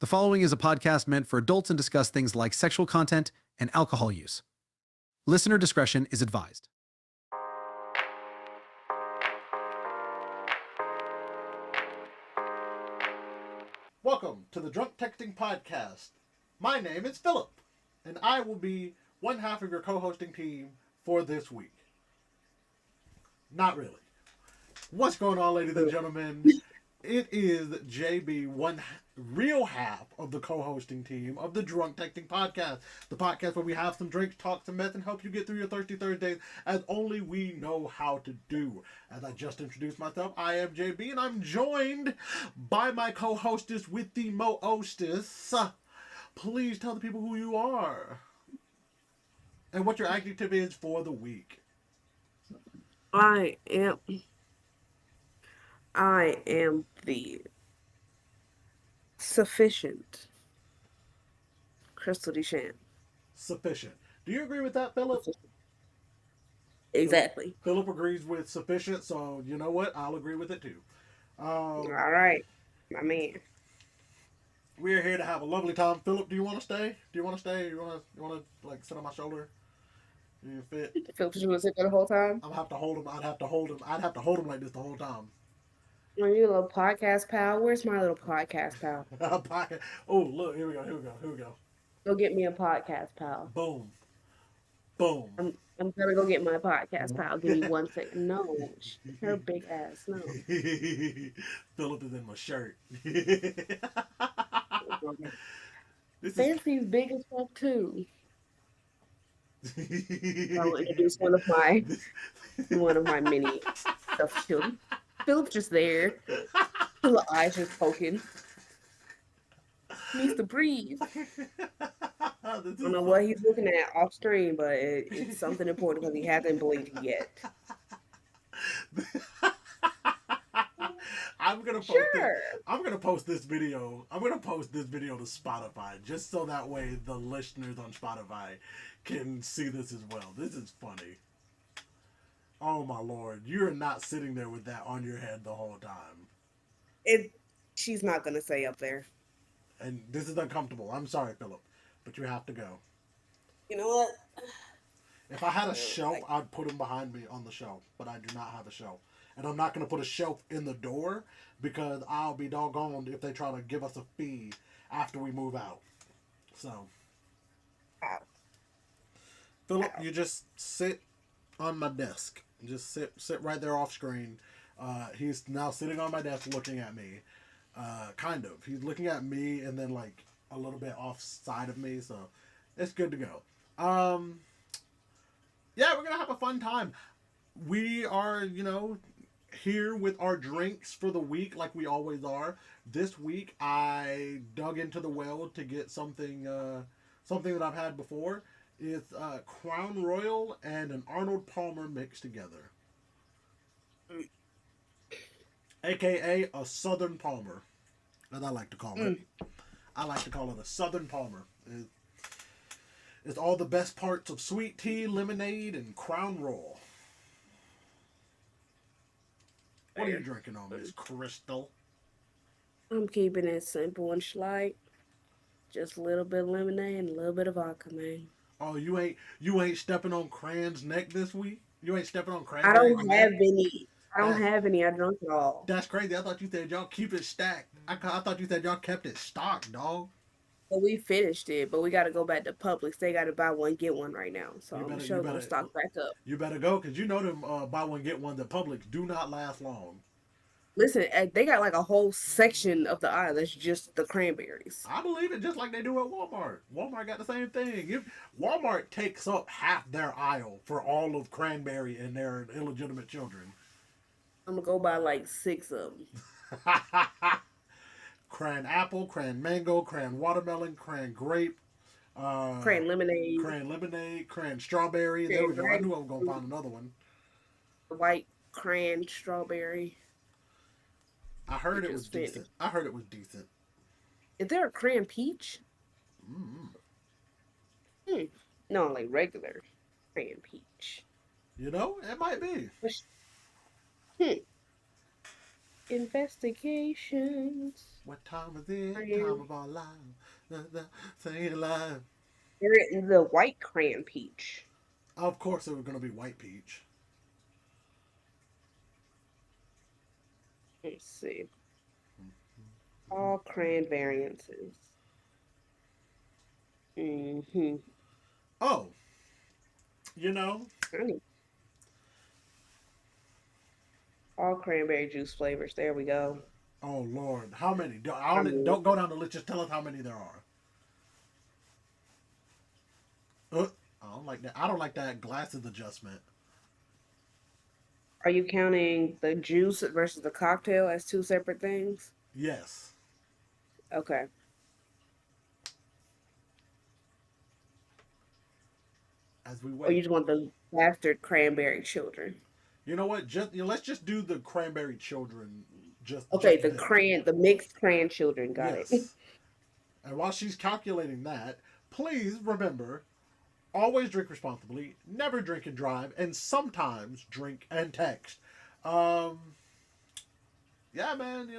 The following is a podcast meant for adults and discuss things like sexual content and alcohol use. Listener discretion is advised. Welcome to the Drunk Texting Podcast. My name is Philip, and I will be one half of your co-hosting team for this week. Not really. What's going on, ladies and gentlemen? It is JB, one real half of the co-hosting team of the Drunk Texting Podcast. The podcast where we have some drinks, talk some meth, and help you get through your thirsty Thursdays as only we know how to do. As I just introduced myself, I am JB, and I'm joined by my co-hostess with the mo-hostess. Please tell the people who you are and what your adjective is for the week. I am the sufficient Kristal Duchamp. Sufficient. Do you agree with that, Philip? Exactly. Philip agrees with sufficient, so you know what? I'll agree with it too. All right, my man. We are here to have a lovely time. Philip, do you want to stay? Do you want to stay? You want to like sit on my shoulder? Do you fit? Philip, you want to sit there the whole time? I'll have to hold him. I'd have to hold him. I'd have to hold him like this the whole time. Are you a little podcast pal? Where's my little podcast pal? Oh, look, here we go. Go get me a podcast pal. Boom. Boom. I'm gonna go get my podcast pal. Give me 1 second. No, her big ass. No. Philip is in my shirt. Fancy's big as fuck too. I'll introduce one of my mini stuffed children. Philip's just there. His little eyes just poking. He needs to breathe. I don't know what he's looking at off screen, but it's something important because he hasn't blinked yet. I'm gonna post this video. I'm gonna post this video to Spotify just so that way the listeners on Spotify can see this as well. This is funny. Oh my lord, you're not sitting there with that on your head the whole time. She's not gonna stay up there. And this is uncomfortable. I'm sorry, Philip, but you have to go. You know what? If I had a shelf, I'd put him behind me on the shelf, but I do not have a shelf. And I'm not going to put a shelf in the door because I'll be doggone if they try to give us a fee after we move out. So, Philip, you just sit on my desk. Just sit right there off screen. He's now sitting on my desk looking at me. Kind of. He's looking at me and then like a little bit off side of me, so it's good to go. Yeah, we're gonna have a fun time. We are, here with our drinks for the week like we always are. This week I dug into the well to get something that I've had before. It's Crown Royal and an Arnold Palmer mixed together. AKA a Southern Palmer, as I like to call it. I like to call it a Southern Palmer. It's all the best parts of sweet tea, lemonade, and Crown Royal. What are you drinking on, Miss Kristal? I'm keeping it simple and slight. Just a little bit of lemonade and a little bit of vodka, man. Oh, you ain't stepping on Cran's neck this week? You ain't stepping on Cran's neck? I don't have any. I drunk it all. That's crazy. I thought you said y'all keep it stacked. I thought you said y'all kept it stocked, dog. Well, we finished it, but we got to go back to Publix. They got to buy one, get one right now. So I'm sure they'll stock back up. You better go, because you know them buy one, get one at Publix do not last long. Listen, they got like a whole section of the aisle that's just the cranberries. I believe it, just like they do at Walmart. Walmart got the same thing. Walmart takes up half their aisle for all of cranberry and their illegitimate children. I'm going to go buy like 6 of them. Cran apple, cran mango, cran watermelon, cran grape. Cran lemonade. Cran strawberry. There we go. I knew I was going to find another one. White cran strawberry. I heard it was decent. Is there a cran peach? No, like regular cran peach. It might be. Investigations. What time is it? Time Crayon. of our lives. Saying alive. They're in the white crayon peach. Of course, it was gonna be white peach. Let's see. All crayon variances. Mm-hmm. Oh, you know. Honey. All cranberry juice flavors. There we go. Oh Lord, how many? I mean, Don't go down the list. Just tell us how many there are. I don't like that. I don't like that glasses adjustment. are you counting the juice versus the cocktail as two separate things? Yes. Okay. As we Or you wait. just want the bastard cranberry children? You know what? Let's just do the cranberry children. Okay, Just the them. the mixed crayon children. Got it. Yes. And while she's calculating that, please remember always drink responsibly, never drink and drive, and sometimes drink and text. Um, yeah, man,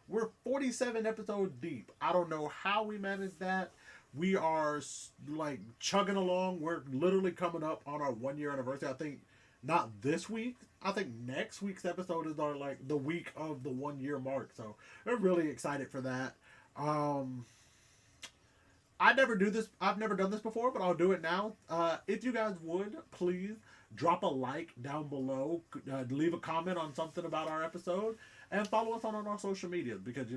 we're 47 episodes deep. I don't know how we managed that. We are like chugging along. We're literally coming up on our 1 year anniversary. I think not this week. I think next week's episode is our like the week of the 1 year mark. So we're really excited for that. Um, I never do this. I've never done this before, but I'll do it now. If you guys would, please drop a like down below, leave a comment on something about our episode, and follow us on our social medias because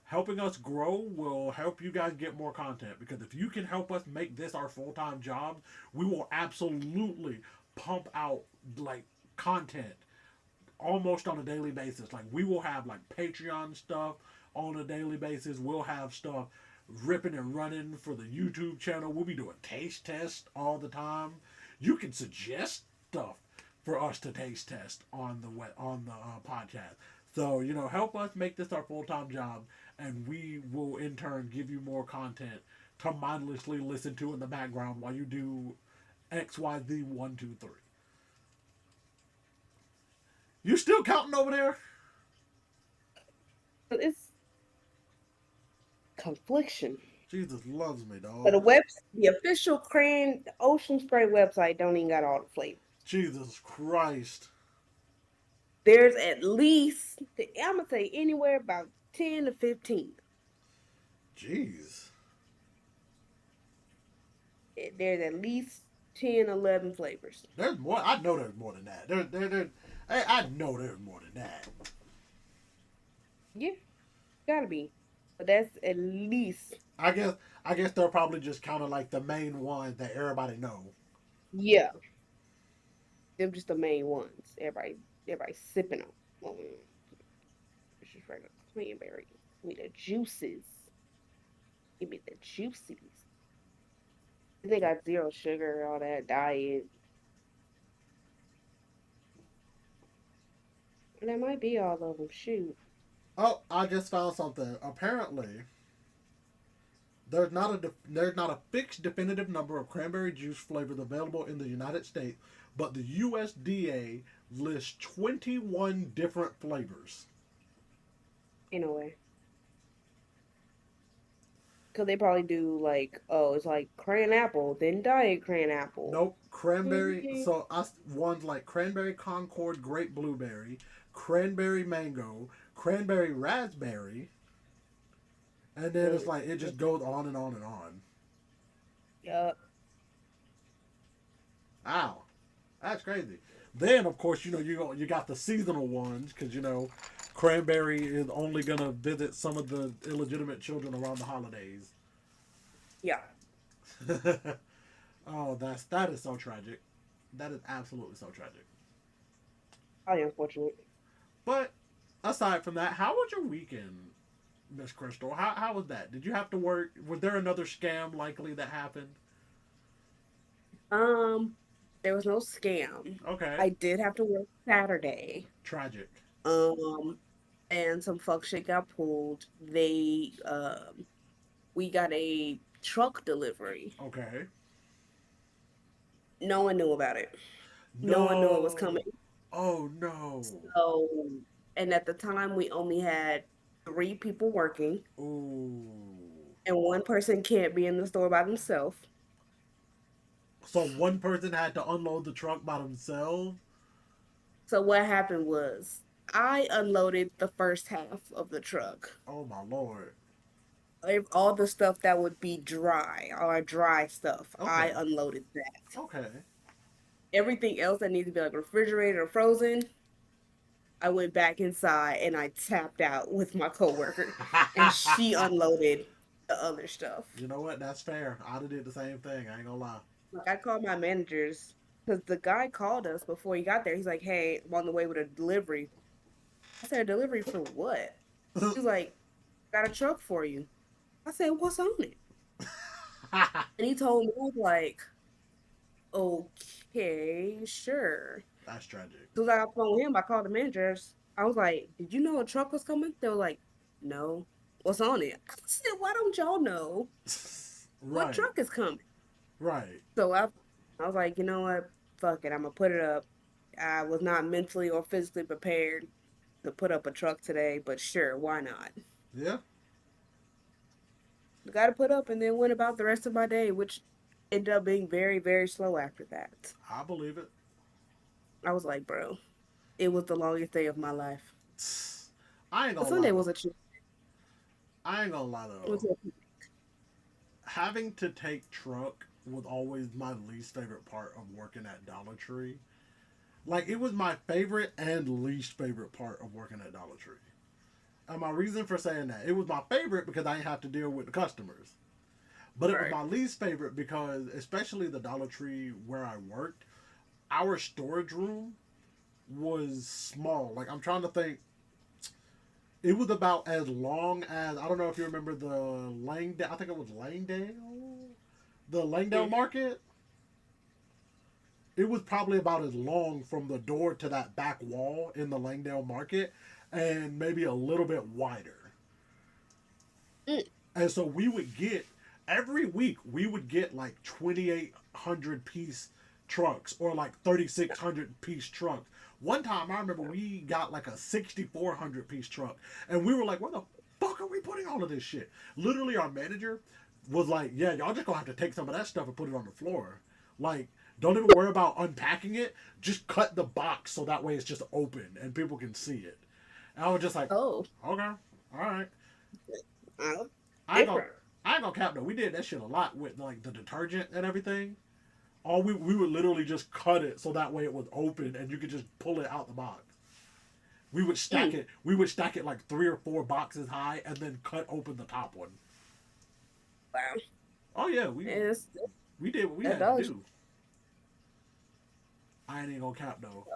helping us grow will help you guys get more content. Because if you can help us make this our full time job, we will absolutely pump out like content almost on a daily basis. Like we will have like Patreon stuff on a daily basis. We'll have stuff ripping and running for the YouTube channel. We'll be doing taste tests all the time. You can suggest stuff for us to taste test on the podcast. So help us make this our full time job, and we will in turn give you more content to mindlessly listen to in the background while you do XYZ 1 2 3. You still counting over there? It's confliction. Jesus loves me, But dog. the official crayon Ocean Spray website don't even got all the flavors. Jesus Christ. There's at least I'm gonna say anywhere about 10 to 15. Jeez. There's at least 10, 11 flavors. There's more. I know there's more than that. I know there's more than that. Yeah, gotta be. But that's at least, I guess. I guess they're probably just kind of like the main ones that everybody know. yeah, them just the main ones. Everybody sipping on. It's just regular cranberry. Give me the juices. Give me the juices. They got zero sugar, all that diet. And that might be all of them. Shoot. Oh, I just found something. Apparently, there's not a fixed definitive number of cranberry juice flavors available in the United States, but the USDA lists 21 different flavors. In a way. Because they probably do like, oh, it's like crayon apple, then diet crayon apple. Nope, cranberry. Mhm. So us ones like cranberry Concord, grape blueberry, cranberry mango, cranberry raspberry, and then it's like it just goes on and on and on. Yup. Ow, that's crazy. Then of course you got the seasonal ones because cranberry is only gonna visit some of the illegitimate children around the holidays. Yeah. Oh, that is so tragic. That is absolutely so tragic. Probably unfortunate. But aside from that, how was your weekend, Miss Kristal? How was that? Did you have to work? Was there another scam likely that happened? Um, there was no scam. Okay. I did have to work Saturday. Tragic. Um, and some fuck shit got pulled. We got a truck delivery. Okay. No one knew about it. No one knew it was coming. No. Oh no. So And at the time, we only had 3 people working, Ooh. and one person can't be in the store by themselves. So one person had to unload the truck by themselves. So what happened was I unloaded the first half of the truck. Oh my lord. All the stuff that would be dry, all our dry stuff, I Okay. unloaded that. Okay. Everything else that needs to be like refrigerated or frozen, I went back inside and I tapped out with my coworker, and she unloaded the other stuff. You know what? That's fair. I'd have did the same thing. I ain't gonna lie. Like I called my managers because the guy called us before he got there. He's like, "Hey, I'm on the way with a delivery." I said, "Delivery for what?" He's like, "Got a truck for you." I said, "What's on it?" And he told me, I was like, "Okay, sure." That's tragic. So as I got off the phone with him, I called the managers. I was like, "Did you know a truck was coming?" They were like, "No." What's on it? I said, "Why don't y'all know what Right. truck is coming?" Right. So I was like, you know what? Fuck it. I'm gonna put it up. I was not mentally or physically prepared to put up a truck today, but sure, why not? Yeah. Got to put up and then went about the rest of my day, which ended up being very, very slow after that. I believe it. I was like, bro, it was the longest day of my life. I ain't But gonna lie Sunday was though. a chill. I ain't gonna lie It was though. Having to take truck was always my least favorite part of working at Dollar Tree. Like it was my favorite and least favorite part of working at Dollar Tree. And my reason for saying that, it was my favorite because I didn't have to deal with the customers. But it was right. my least favorite because, especially the Dollar Tree where I worked, our storage room was small. Like, I'm trying to think. It was about as long as, I don't know if you remember the Langdale, I think it was Langdale? The Langdale Mm. Market? It was probably about as long from the door to that back wall in the Langdale Market and maybe a little bit wider. Mm. And so we would get every week we would get like 2,800 piece trucks or like 3,600 piece trucks. One time I remember we got like a 6,400 piece truck and we were like, where the fuck are we putting all of this shit? Literally our manager was like, yeah, y'all just gonna have to take some of that stuff and put it on the floor. Like, don't even worry about unpacking it. Just cut the box so that way it's just open and people can see it. And I was just like, Oh, okay, all right. uh, I ain't gonna different. I ain't gonna cap though. We did that shit a lot with like the detergent and everything. All we would literally just cut it so that way it was open and you could just pull it out the box. We would stack Mm. it. We would stack it like 3 or 4 boxes high and then cut open the top one. Wow. Oh yeah, It's, we did what we that had to Dollar Tree. do. I ain't gonna cap though.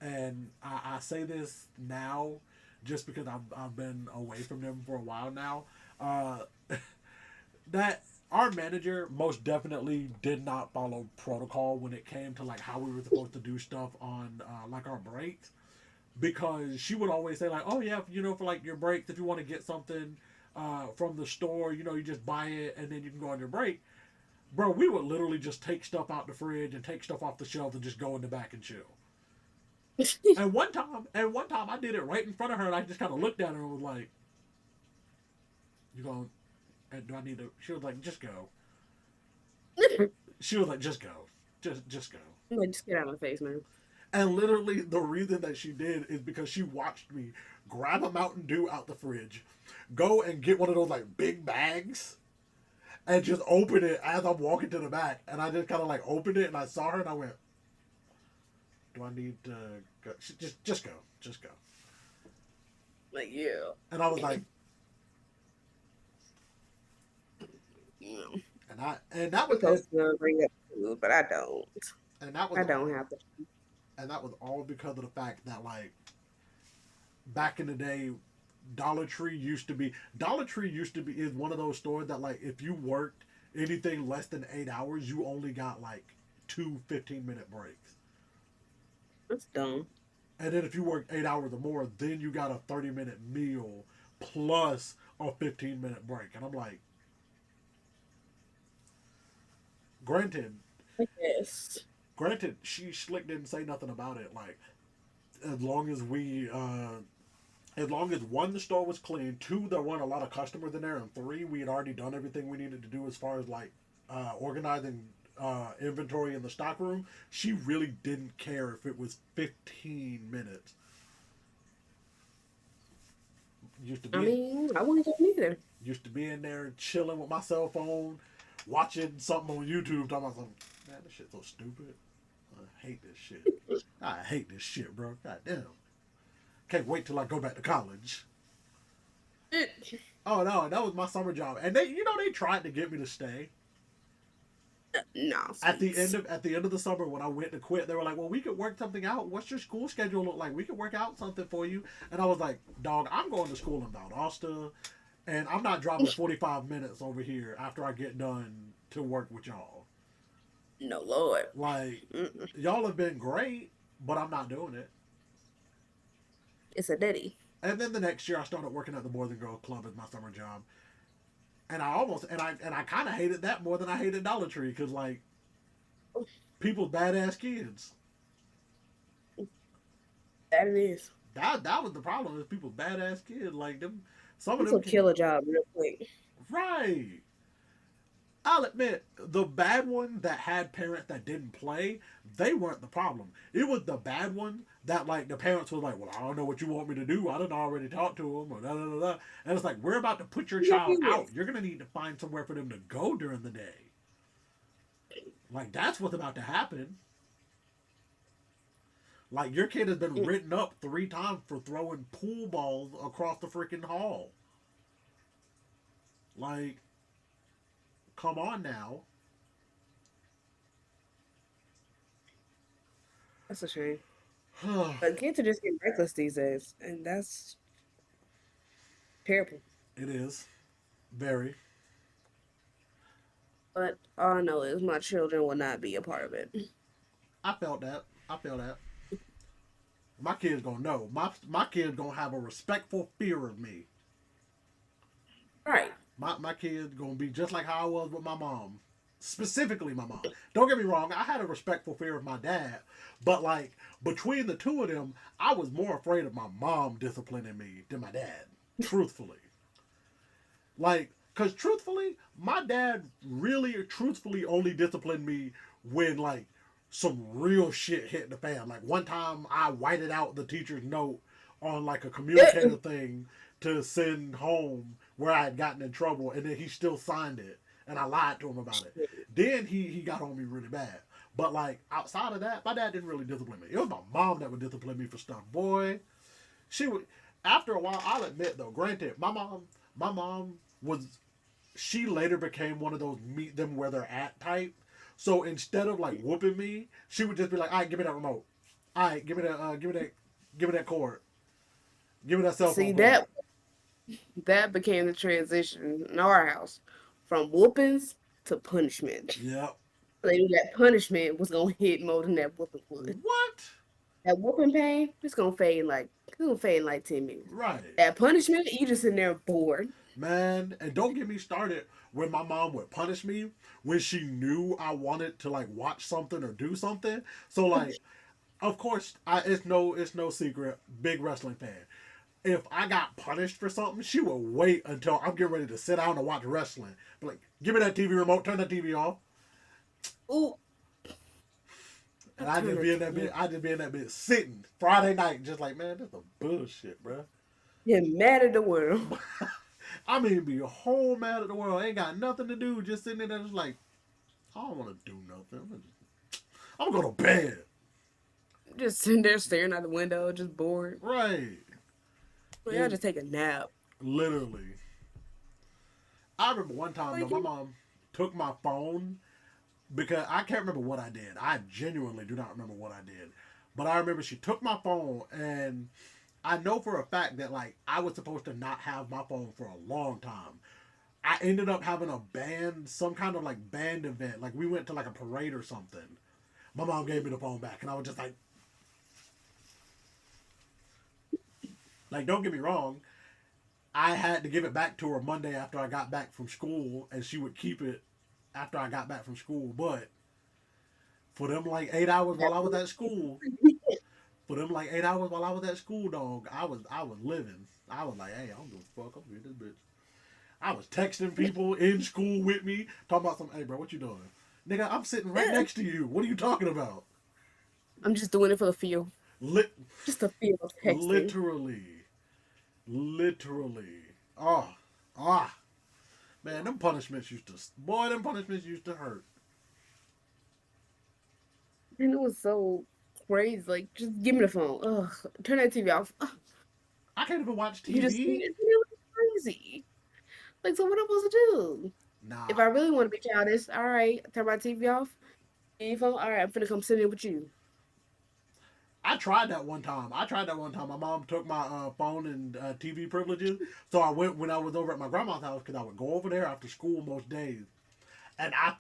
And I say this now just because I've been away from them for a while now. Uh, that our manager most definitely did not follow protocol when it came to like how we were supposed to do stuff on like our breaks because she would always say like, oh yeah, for like your breaks, if you want to get something from the store, you just buy it and then you can go on your break. Bro, we would literally just take stuff out the fridge and take stuff off the shelf and just go in the back and chill. And one time I did it right in front of her and I just kind of looked at her and was like, you going do I need to, she was like, just go. She was like, just go. Just go. Like, just get out of my face, man. And literally the reason that she did is because she watched me grab a Mountain Dew out the fridge, go and get one of those like big bags, and just open it as I'm walking to the back. And I just kind of like opened it and I saw her and I went, do I need to go? She, just go. Just go. Like, yeah. And I was like, You and that was supposed to bring up food, but I don't. and that was I don't have to. and that was all because of the fact that like back in the day Dollar Tree used to be is one of those stores that like if you worked anything less than 8 hours you only got like two 15-minute breaks, That's dumb. and then if you worked 8 hours or more then you got a 30-minute meal plus a 15-minute break. And I'm like, granted I guess. granted she slick didn't say nothing about it, like as long as we as long as one, the store was clean, two, there weren't a lot of customers in there, and three, we had already done everything we needed to do as far as like organizing inventory in the stock room. She really didn't care if it was 15 minutes. Used to I be mean, I wouldn't go either. used to be in there chilling with my cell phone, watching something on YouTube. Talking about something. Man, this shit's so stupid. I hate this shit. I hate this shit, bro. God damn. Can't wait till I go back to college. Oh no, that was my summer job, and they tried to get me to stay. Nonsense. At the end of the summer when I went to quit, they were like, "Well, we could work something out. What's your school schedule look like? We could work out something for you." And I was like, "Dog, I'm going to school in Valdosta, and I'm not driving 45 minutes over here after I get done to work with y'all. No Lord. Like, Mm-mm. y'all have been great, but I'm not doing it." It's a ditty. And then the next year, I started working at the Boys and Girls Club as my summer job, and I kind of hated that more than I hated Dollar Tree because like people badass kids. That it is. That was the problem is people badass kids like them. Some of It's them a can, killer job real quick. right. I'll admit the bad one that had parents that didn't play, they weren't the problem. It was the bad one that like the parents was like, "Well, I don't know what you want me to do. I didn't already talk to them or da da da da." And it's like we're about to put your child Yes. out. You're gonna need to find somewhere for them to go during the day. Like that's what's about to happen. Like your kid has been Mm, written up 3 times for throwing pool balls across the freaking hall. Like, come on now. that's a shame. It But kids are just getting reckless these days, and that's terrible. is very. But all I know is my children will not be a part of it. I felt that. I felt that. My kids gonna know. My kids gonna have a respectful fear of me. Right. My kids gonna be just like how I was with my mom. Specifically my mom. Don't get me wrong, I had a respectful fear of my dad, but like between the two of them, I was more afraid of my mom disciplining me than my dad. Truthfully. Like, cause truthfully, my dad really truthfully only disciplined me when like some real shit hit the fan. Like one time I whited out the teacher's note on like a communicator thing to send home where I had gotten in trouble and then he still signed it and I lied to him about it. Then he got on me really bad. But like outside of that, my dad didn't really discipline me. It was my mom that would discipline me for stuff. Boy, she would after a while, I'll admit though, granted, my mom was she later became one of those meet them where they're at type. So instead of like whooping me, she would just be like, "All right, give me that remote. All right, give me that cord. Give me that cell See phone cord." that became the transition in our house from whoopings to punishment. Yep. Like that punishment was gonna hit more than that whooping would. What? That whooping pain, it's gonna fade in like 10 minutes. Right, That punishment, you just in there bored. man. And don't get me started when my mom would punish me when she knew I wanted to like watch something or do something. So like, of course, it's no secret. Big wrestling fan. If I got punished for something, she would wait until I'm getting ready to sit down and watch wrestling. Be like, give me that TV remote, turn that TV off. Ooh, I And I turn just the be in that TV. bit, I just be in that bit sitting Friday night, just like, man, this is bullshit, bro. Get mad at the world. I mean, be a whole mad at the world, ain't got nothing to do, just sitting there, just like, I don't want to do nothing. I'm gonna go to bed. Just sitting there staring out the window, just bored. Right. Like, I'll It just take a nap. literally. I remember one time though, Like, my mom took my phone because I can't remember what I did. I genuinely do not remember what I did. But I remember she took my phone and I know for a fact that like I was supposed to not have my phone for a long time. I ended up having a band, some kind of like band event. Like we went to like a parade or something. My mom gave me the phone back and I was just like don't get me wrong, I had to give it back to her Monday after I got back from school and she would keep it after I got back from school. But for them like 8 hours while I was at school, For them like 8 hours while I was at school, dog, I was living. I was like, hey, I don't give a fuck. I'm here, this bitch. I was texting people in school with me, talking about some, hey, bro, what you doing? Nigga, I'm sitting right next to you. What are you talking about? I'm just doing it for the feel. Lit- Just the feel of texting. literally. Literally. Oh, ah. Man, them punishments used to, boy, them punishments used to hurt. And it was so crazy. Like, just give me the phone. Ugh, turn that TV off. Ugh, I can't even watch you just TV. it was crazy. Like, so what am I supposed to do? If Nah, I really want to be childish, all right, turn my TV off. Give me your phone. All right, I'm finna come sit in with you. I tried that one time. My mom took my phone and TV privileges, so I went when I was over at my grandma's house because I would go over there after school most days. And I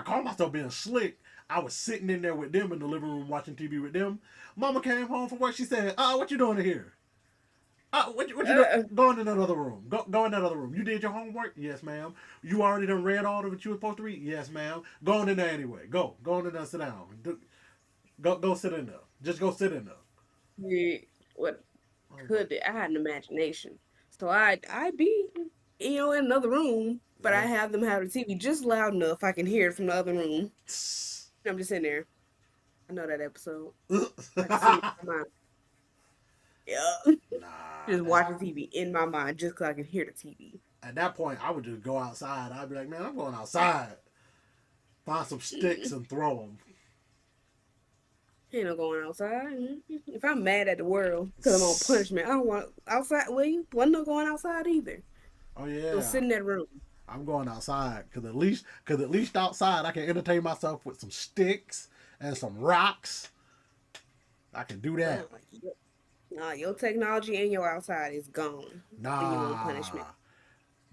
called myself being slick. I was sitting in there with them in the living room watching TV with them. Mama came home from work. She said, what you doing in here? What you doing? Uh, Go in that other room. Go in that other room. You did your homework? Yes, ma'am. You already done read all of what you were supposed to read? Yes, ma'am. Go in there anyway. Go in there and sit down. Go sit in there. Just go sit in there. yeah, what I was like, could I had an imagination, so I'd be in another room, but I yeah. have them have the TV just loud enough I can hear it from the other room. I'm just sitting there. I know that episode. I can see it in my mind. Yeah. Nah, Just watching TV in my mind just because I can hear the TV. at that point, I would just go outside. I'd be like, man, I'm going outside. Find some sticks Mm, and throw them. ain't no going outside. If I'm mad at the world because I'm on punishment, I don't want outside. Well, you wasn't no going outside either. Oh It was yeah, sitting in that room. I'm going outside because at least outside I can entertain myself with some sticks and some rocks. I can do that. Nah, your technology and your outside is gone, and you want punishment. Nah,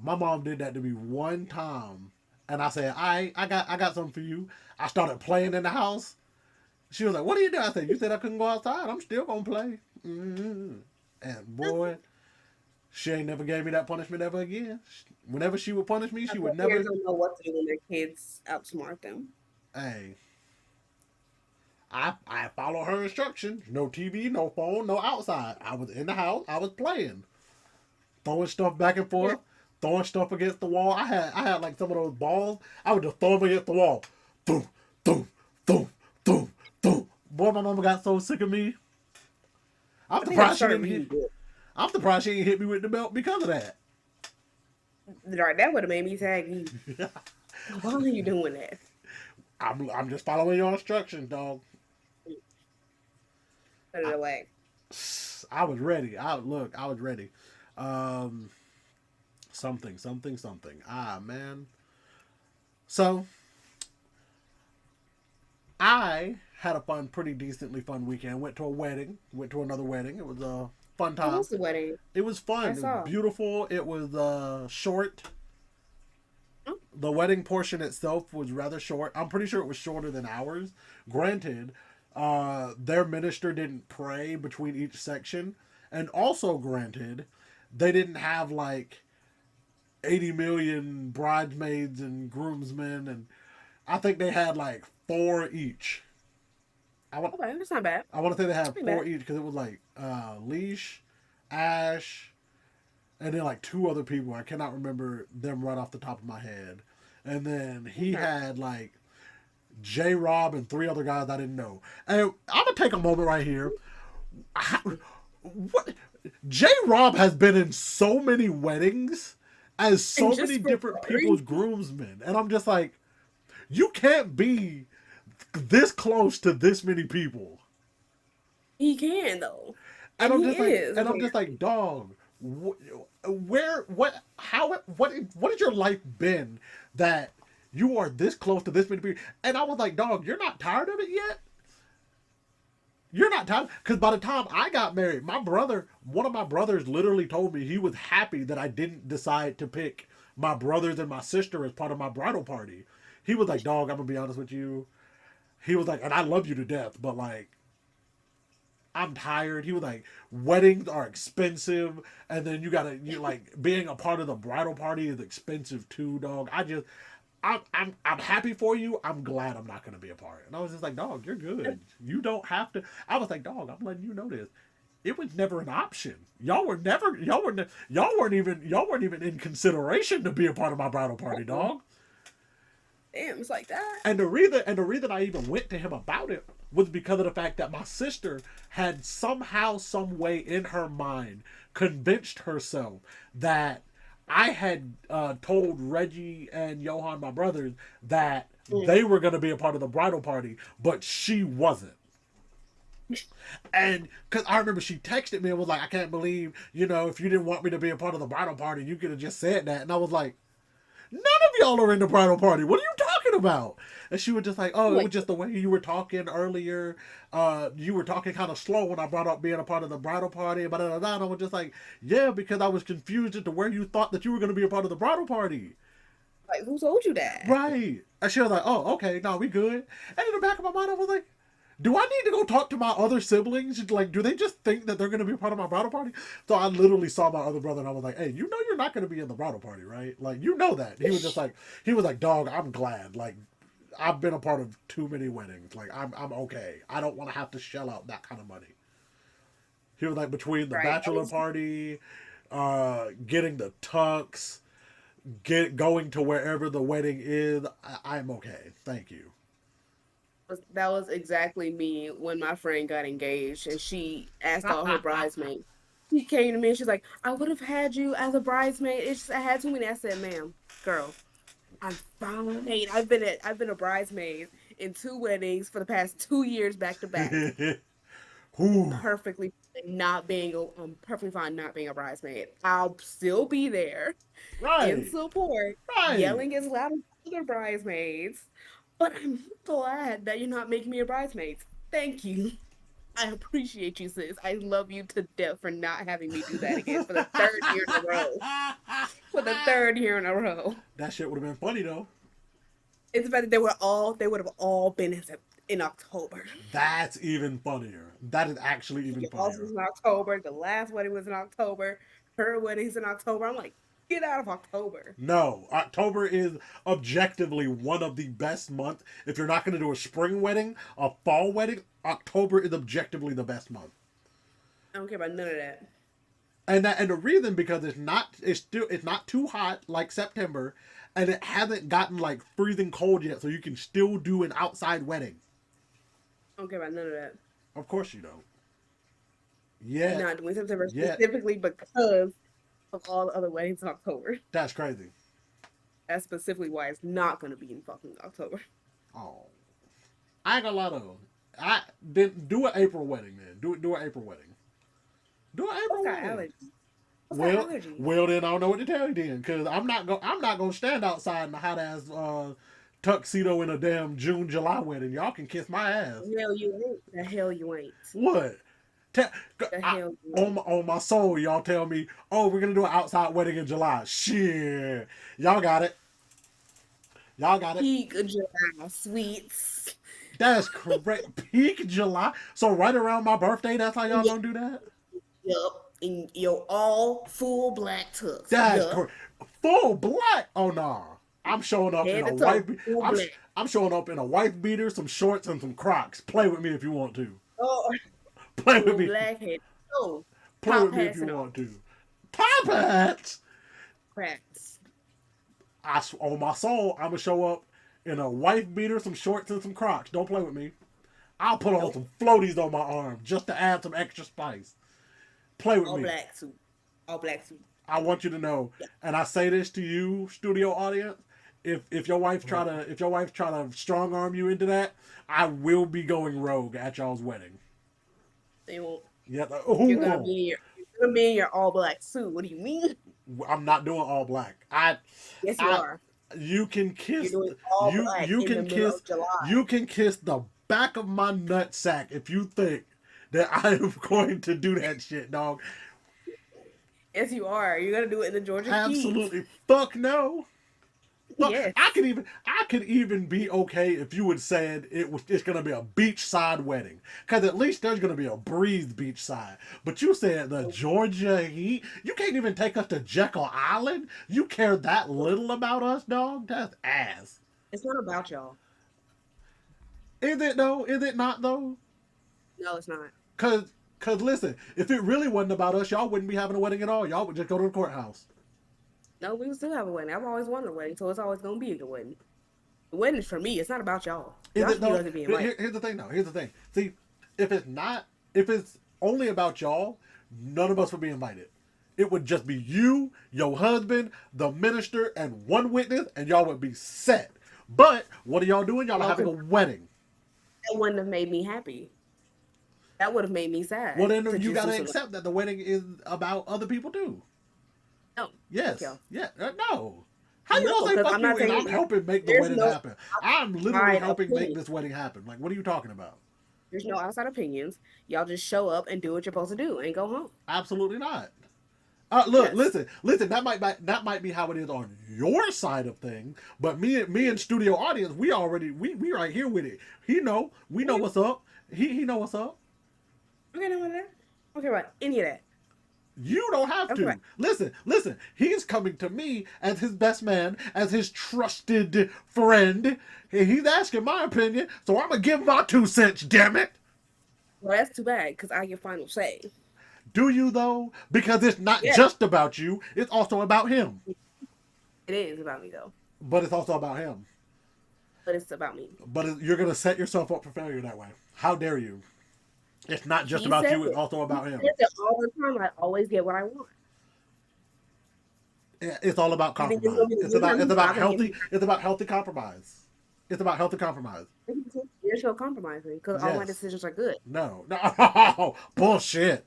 my mom did that to me one time, and I said, I got something for you. I started playing in the house. She was like, "What are you doing?" I said, "You said I couldn't go outside. I'm still gonna play." Mm-hmm. And boy, she ain't never gave me that punishment ever again. Whenever she would punish me, she That's why would parents never. don't know what to do when their kids outsmart them. Hey, I follow her instructions. No TV, no phone, no outside. I was in the house. I was playing, throwing stuff back and Yeah. forth, throwing stuff against the wall. I had like some of those balls. I would just throw them against the wall. Boom, boom, boom, boom, boom. Boy, my mama got so sick of me. I'm I think I surprised she started didn't hit. reading books. I'm surprised she didn't hit me with the belt because of that. Right, that would have made me tag you. Why are you doing that? I'm just following your instructions, dog. Put I, it away. I was ready. I was ready. Um, something. Ah, man. So I had a pretty decently fun weekend. Went to a wedding. Went to another wedding. It was a fun How time. was the wedding? It was I fun. It was saw. beautiful. It was short. Oh, The wedding portion itself was rather short. I'm pretty sure it was shorter than ours. Granted, their minister didn't pray between each section, and also granted, they didn't have like 80 million bridesmaids and groomsmen, and I think they had like four each. I want okay, that's not bad. I want to say they had Ain't four bad. each because it was like Leash, Ash, and then like two other people. I cannot remember them right off the top of my head. And then he Okay. had like J Rob and three other guys I didn't know. And I'm gonna take a moment right here. What J Rob has been in so many weddings as And so many just for different people's free, groomsmen, and I'm just like, you can't be this close to this many people. he can though, And and I'm he just like, is dog, where, what has your life been that you are this close to this many people? And I was like, dog, you're not tired of it yet? You're not tired? Because by the time I got married, one of my brothers literally told me he was happy that I didn't decide to pick my brothers and my sister as part of my bridal party. He was like, dog, I'm going to be honest with you. He was like, and I love you to death, but like, I'm tired. He was like, weddings are expensive, and then you like being a part of the bridal party is expensive too, dog. I'm happy for you. I'm glad I'm not gonna be a part. And I was just like, dog, you're good. You don't have to. I was like, dog, I'm letting you know this. It was never an option. Y'all weren't even in consideration to be a part of my bridal party, dog. Damn, it's like that. And the reason I even went to him about it was because of the fact that my sister had somehow, some way in her mind convinced herself that I had told Reggie and Johan, my brothers, that they were going to be a part of the bridal party, but she wasn't. And because I remember she texted me and was like, I can't believe, if you didn't want me to be a part of the bridal party, you could have just said that. And I was like, none of y'all are in the bridal party. What are you talking about? And she was just like, oh, it was just the way you were talking earlier. You were talking kind of slow when I brought up being a part of the bridal party. And I was just like, yeah, because I was confused as to where you thought that you were going to be a part of the bridal party. Like, who told you that? Right. And she was like, oh, okay, no, we good. And in the back of my mind, I was like, do I need to go talk to my other siblings? Like, do they just think that they're going to be a part of my bridal party? So I literally saw my other brother and I was like, hey, you know you're not going to be in the bridal party, right? Like, you know that. He was like, dog, I'm glad. Like, I've been a part of too many weddings. Like, I'm okay. I don't want to have to shell out that kind of money. He was like, between the bachelor party, getting the tux, going to wherever the wedding is, I'm okay. Thank you. That was exactly me when my friend got engaged and she asked all her bridesmaids. She came to me and she's like, I would have had you as a bridesmaid. It's just I had too many. I said, ma'am, girl, I'm fine. I've been a bridesmaid in 2 weddings for the past 2 years back to back. Perfectly I'm perfectly fine not being a bridesmaid. I'll still be there in support, yelling as loud as other bridesmaids. But I'm glad that you're not making me a bridesmaid. Thank you. I appreciate you, sis. I love you to death for not having me do that again for the 3rd year in a row. For the 3rd year in a row. That shit would have been funny though. It's better they would have all been in October. That's even funnier. That is actually even funnier. Also was in October. The last wedding was in October. Her wedding's in October. I'm like, get out of October. No, October is objectively one of the best months. If you're not going to do a spring wedding, a fall wedding, October is objectively the best month. I don't care about none of that. And the reason because it's not too hot like September, and it hasn't gotten like freezing cold yet, so you can still do an outside wedding. I don't care about none of that. Of course you don't. Yeah. I'm not doing September specifically because of all the other weddings in October. That's crazy. That's specifically why it's not going to be in fucking October. Oh, I ain't gonna lie though. I didn't do an April wedding then. Do an April wedding. Do an April wedding. Well, then I don't know what to tell you then, because I'm not gonna stand outside in the hot ass tuxedo in a damn June July wedding. Y'all can kiss my ass. Hell you ain't. The hell you ain't. What? On my soul, y'all tell me, oh, we're gonna do an outside wedding in July. Shit, y'all got it. Peak July sweets. That's correct. Peak July. So right around my birthday, that's how y'all gonna do that? Yup. In your all full black tux. That's correct. Full black. Oh nah. I'm showing up in a white. I'm showing up in a white beater, some shorts, and some Crocs. Play with me if you want to. Oh. Play with me. Blackhead. Oh. Play with me if you want to. Top hats. Cracks. On my soul, I'm gonna show up in a white beater, some shorts, and some Crocs. Don't play with me. I'll put on some floaties on my arm just to add some extra spice. Play with me. All black suit. I want you to know, and I say this to you, studio audience. If your wife try to strong arm you into that, I will be going rogue at y'all's wedding. They won't. Yeah. You're gonna be in your all black suit. What do you mean? I'm not doing all black. Yes, you are. You can kiss. You're doing all black you can kiss. July. You can kiss the back of my nut sack if you think that I am going to do that shit, dog. Yes, you are. You're gonna do it in the Georgia Keys. Absolutely. Fuck no. Fuck. Yes. I can could even be okay if you had said it's gonna be a beachside wedding, because at least there's gonna be a breeze beachside. But you said the Georgia heat. You can't even take us to Jekyll Island. You care that little about us, dog? That's ass. It's not about y'all. Is it though? Is it not though? No, it's not. Cause listen, if it really wasn't about us, y'all wouldn't be having a wedding at all. Y'all would just go to the courthouse. No, we still have a wedding. I've always wanted a wedding, so it's always gonna be a good wedding. The wedding is for me. It's not about y'all. Is Y'all it should be though? ready to be invited. Here's the thing though. Here's the thing. See, if it's only about y'all, none of us would be invited. It would just be you, your husband, the minister, and one witness, and y'all would be set. But what are y'all doing? Y'all are having a wedding. That wouldn't have made me happy. That would have made me sad. Well, then to you just gotta listen accept that the wedding is about other people too. No. Yes. Okay. Yeah. No. How you No, gonna say 'cause fuck I'm you not and saying I'm helping make the there's wedding no happen? I'm literally outside helping make opinion. this wedding happen. Like, what are you talking about? There's no outside opinions. Y'all just show up and do what you're supposed to do and go home. Absolutely not. Look, Yes. listen. That might be how it is on your side of things, but me and studio audience, we right here with it. We know Okay. what's up. He know what's up. Okay, no matter. Okay, right. Any of that. You don't have Okay, right. to. Listen. He's coming to me as his best man, as his trusted friend. He's asking my opinion, so I'm gonna give my 2 cents. Damn it! Well, that's too bad because I get final say. Do you though? Because it's not Yeah, just about you; it's also about him. it is about me though, But it's also about him. but it's about me. But you're gonna set yourself up for failure that way. How dare you? It's not just He about says you; it's it. also He about him. says it all the time. I always get what I want. It's all about You think it's compromise. gonna be the good time It's he's about not gonna give healthy. me? It's about healthy compromise. It's about healthy compromise. There's no compromising because all my Yes. decisions are good. No. Bullshit.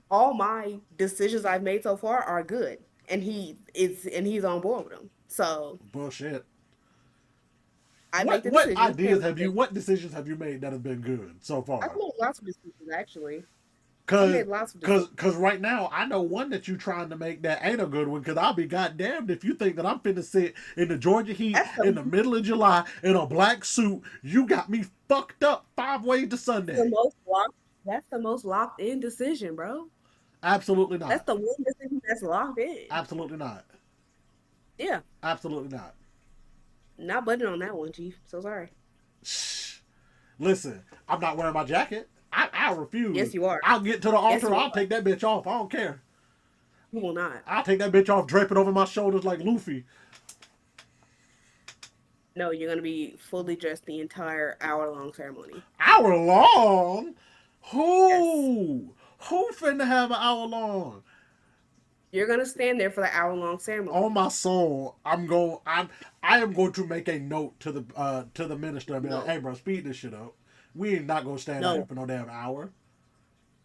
All my decisions I've made so far are good, and he's on board with them. So Bullshit. I make What the what decisions. ideas have you? What decisions have you made that have been good so I've far? made lots of decisions actually. I've Cause, made lots of decisions. cause right now I know one that you trying to make that ain't a good one. Cause I'll be goddamned if you think that I'm finna sit in the Georgia heat That's in the middle of July in a black suit. You got me fucked up 5 ways to the Sunday. most locked. That's the most locked in decision, bro. Absolutely That's not. the one decision that's locked in. Absolutely not. Yeah, Absolutely not. not budging on that one, Chief. So sorry. Shh. Listen, I'm not wearing my jacket. I refuse. Yes, you are. I'll get to the Yes, altar. you I'll are. take that bitch off. I don't care. You will not. I'll take that bitch off, drape it over my shoulders like Luffy. No, you're gonna be fully dressed the entire hour-long ceremony. Hour long? Yes, Who finna have an hour long? you're gonna stand there for the hour-long On ceremony. my soul, I am going to make a note to the minister and be like, No, hey bro, speed this shit up. We ain't not gonna stand out here no. for no damn hour.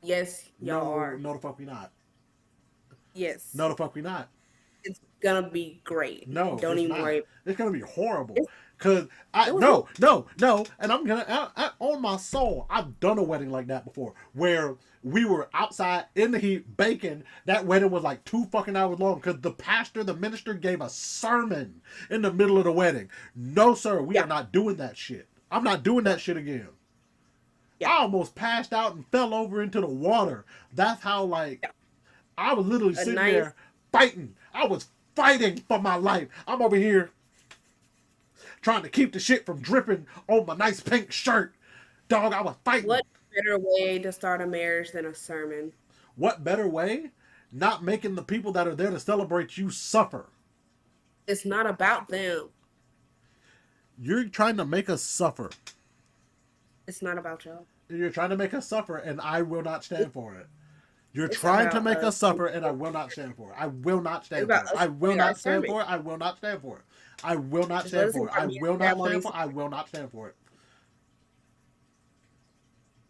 Yes, y'all No, are. no the fuck we not. Yes, No the fuck we not. it's gonna be great. No, Don't it's even not. worry. It's gonna be horrible. It's, Cause it was no, no, no, and I'm gonna on my soul. I've done a wedding like that before, where we were outside in the heat baking. That wedding was like 2 fucking hours long because the pastor, the minister, gave a sermon in the middle of the wedding. No, sir, we are yeah, not doing that shit. I'm not doing that no, shit again. yeah, I almost passed out and fell over into the water. That's how yeah. I was literally A sitting nice there fighting. I was fighting for my life. I'm over here trying to keep the shit from dripping on my nice pink shirt. Dog, I was fighting. what better way to start a marriage than a sermon? What better way? Not making the people that are there to celebrate you suffer. It's not about them. You're trying to make us suffer. It's not about y'all. You're trying to make us suffer, and I will not It, stand for it. You're it's trying to about make us. us suffer, and I will not stand for it. I will not It's stand about for it. us I will doing our not stand sermon. for it. I will not stand for it. I will not Just let stand us in for it. our I music will not stand ceremonies. for it. I will not stand for it.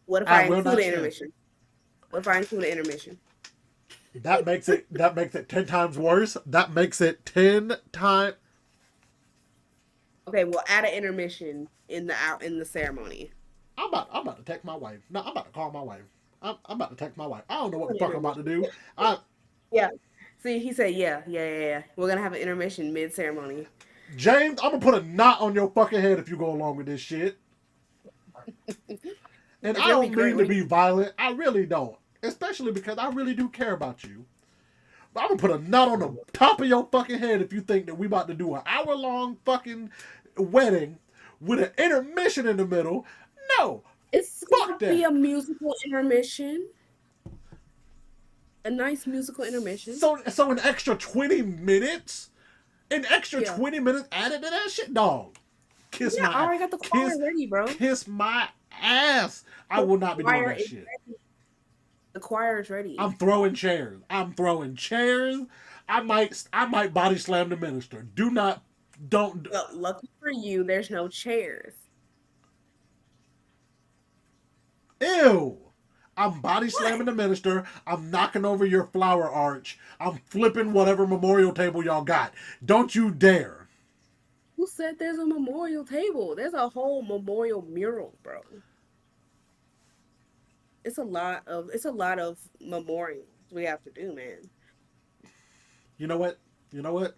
What if I I will include not an stand. intermission? What if I include an intermission? That makes it 10 times worse. That makes it 10 times. Okay, we'll add an intermission in the ceremony. I'm about to text my wife. No, I'm about to call my wife. I'm about to text my wife. I don't know what the An fuck I'm about to intermission. do. I Yeah. See, he said, yeah. We're gonna have an intermission mid ceremony. James, I'm gonna put a knot on your fucking head if you go along with this shit. And It's I gonna be don't great mean to when be violent. I really don't. Especially because I really do care about you. But I'm gonna put a knot on the top of your fucking head if you think that we about to do an hour-long fucking wedding with an intermission in the middle. No. it's Fuck gonna be that. a musical intermission. A nice musical intermission. So an extra 20 minutes? An extra Yeah. 20 minutes added to that shit, dog. Kiss Yeah, I my already got the choir kiss ready, bro. kiss my ass. I The will not be doing choir that is shit. ready. The choir is ready. I'm throwing chairs. I'm throwing chairs. I might body slam the minister. Do not don't But lucky for you, there's no chairs. ew. I'm body What? slamming the minister. I'm knocking over your flower arch. I'm flipping whatever memorial table y'all got. Don't you dare. Who said there's a memorial table? There's a whole memorial mural, bro. It's a lot of memorials we have to do, man. You know what? You know what?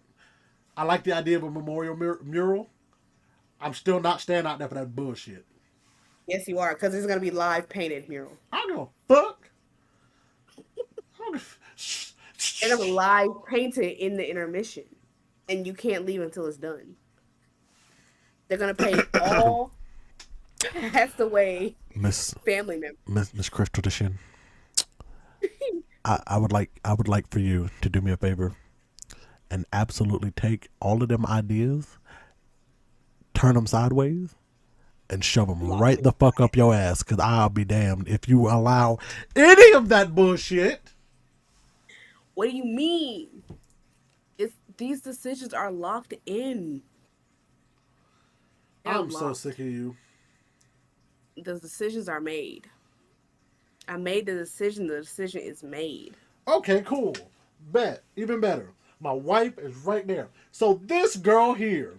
I like the idea of a memorial mural. I'm still not standing out there for that bullshit. Yes, you are, because it's gonna be live painted mural. I don't give a fuck. They're gonna be live painted in the intermission, and you can't leave until it's done. They're gonna paint all passed away Miss family members. Miss Crystal Deshin, I would like for you to do me a favor and absolutely take all of them ideas, turn them sideways, and shove them right the fuck up your ass. Cause I'll be damned if you allow any of that bullshit. What do you mean? These decisions are locked in. They're I'm so locked. sick of you. The decisions are made. I made the decision. The decision is made. Okay, cool. Bet. Even better. My wife is right there. So this girl here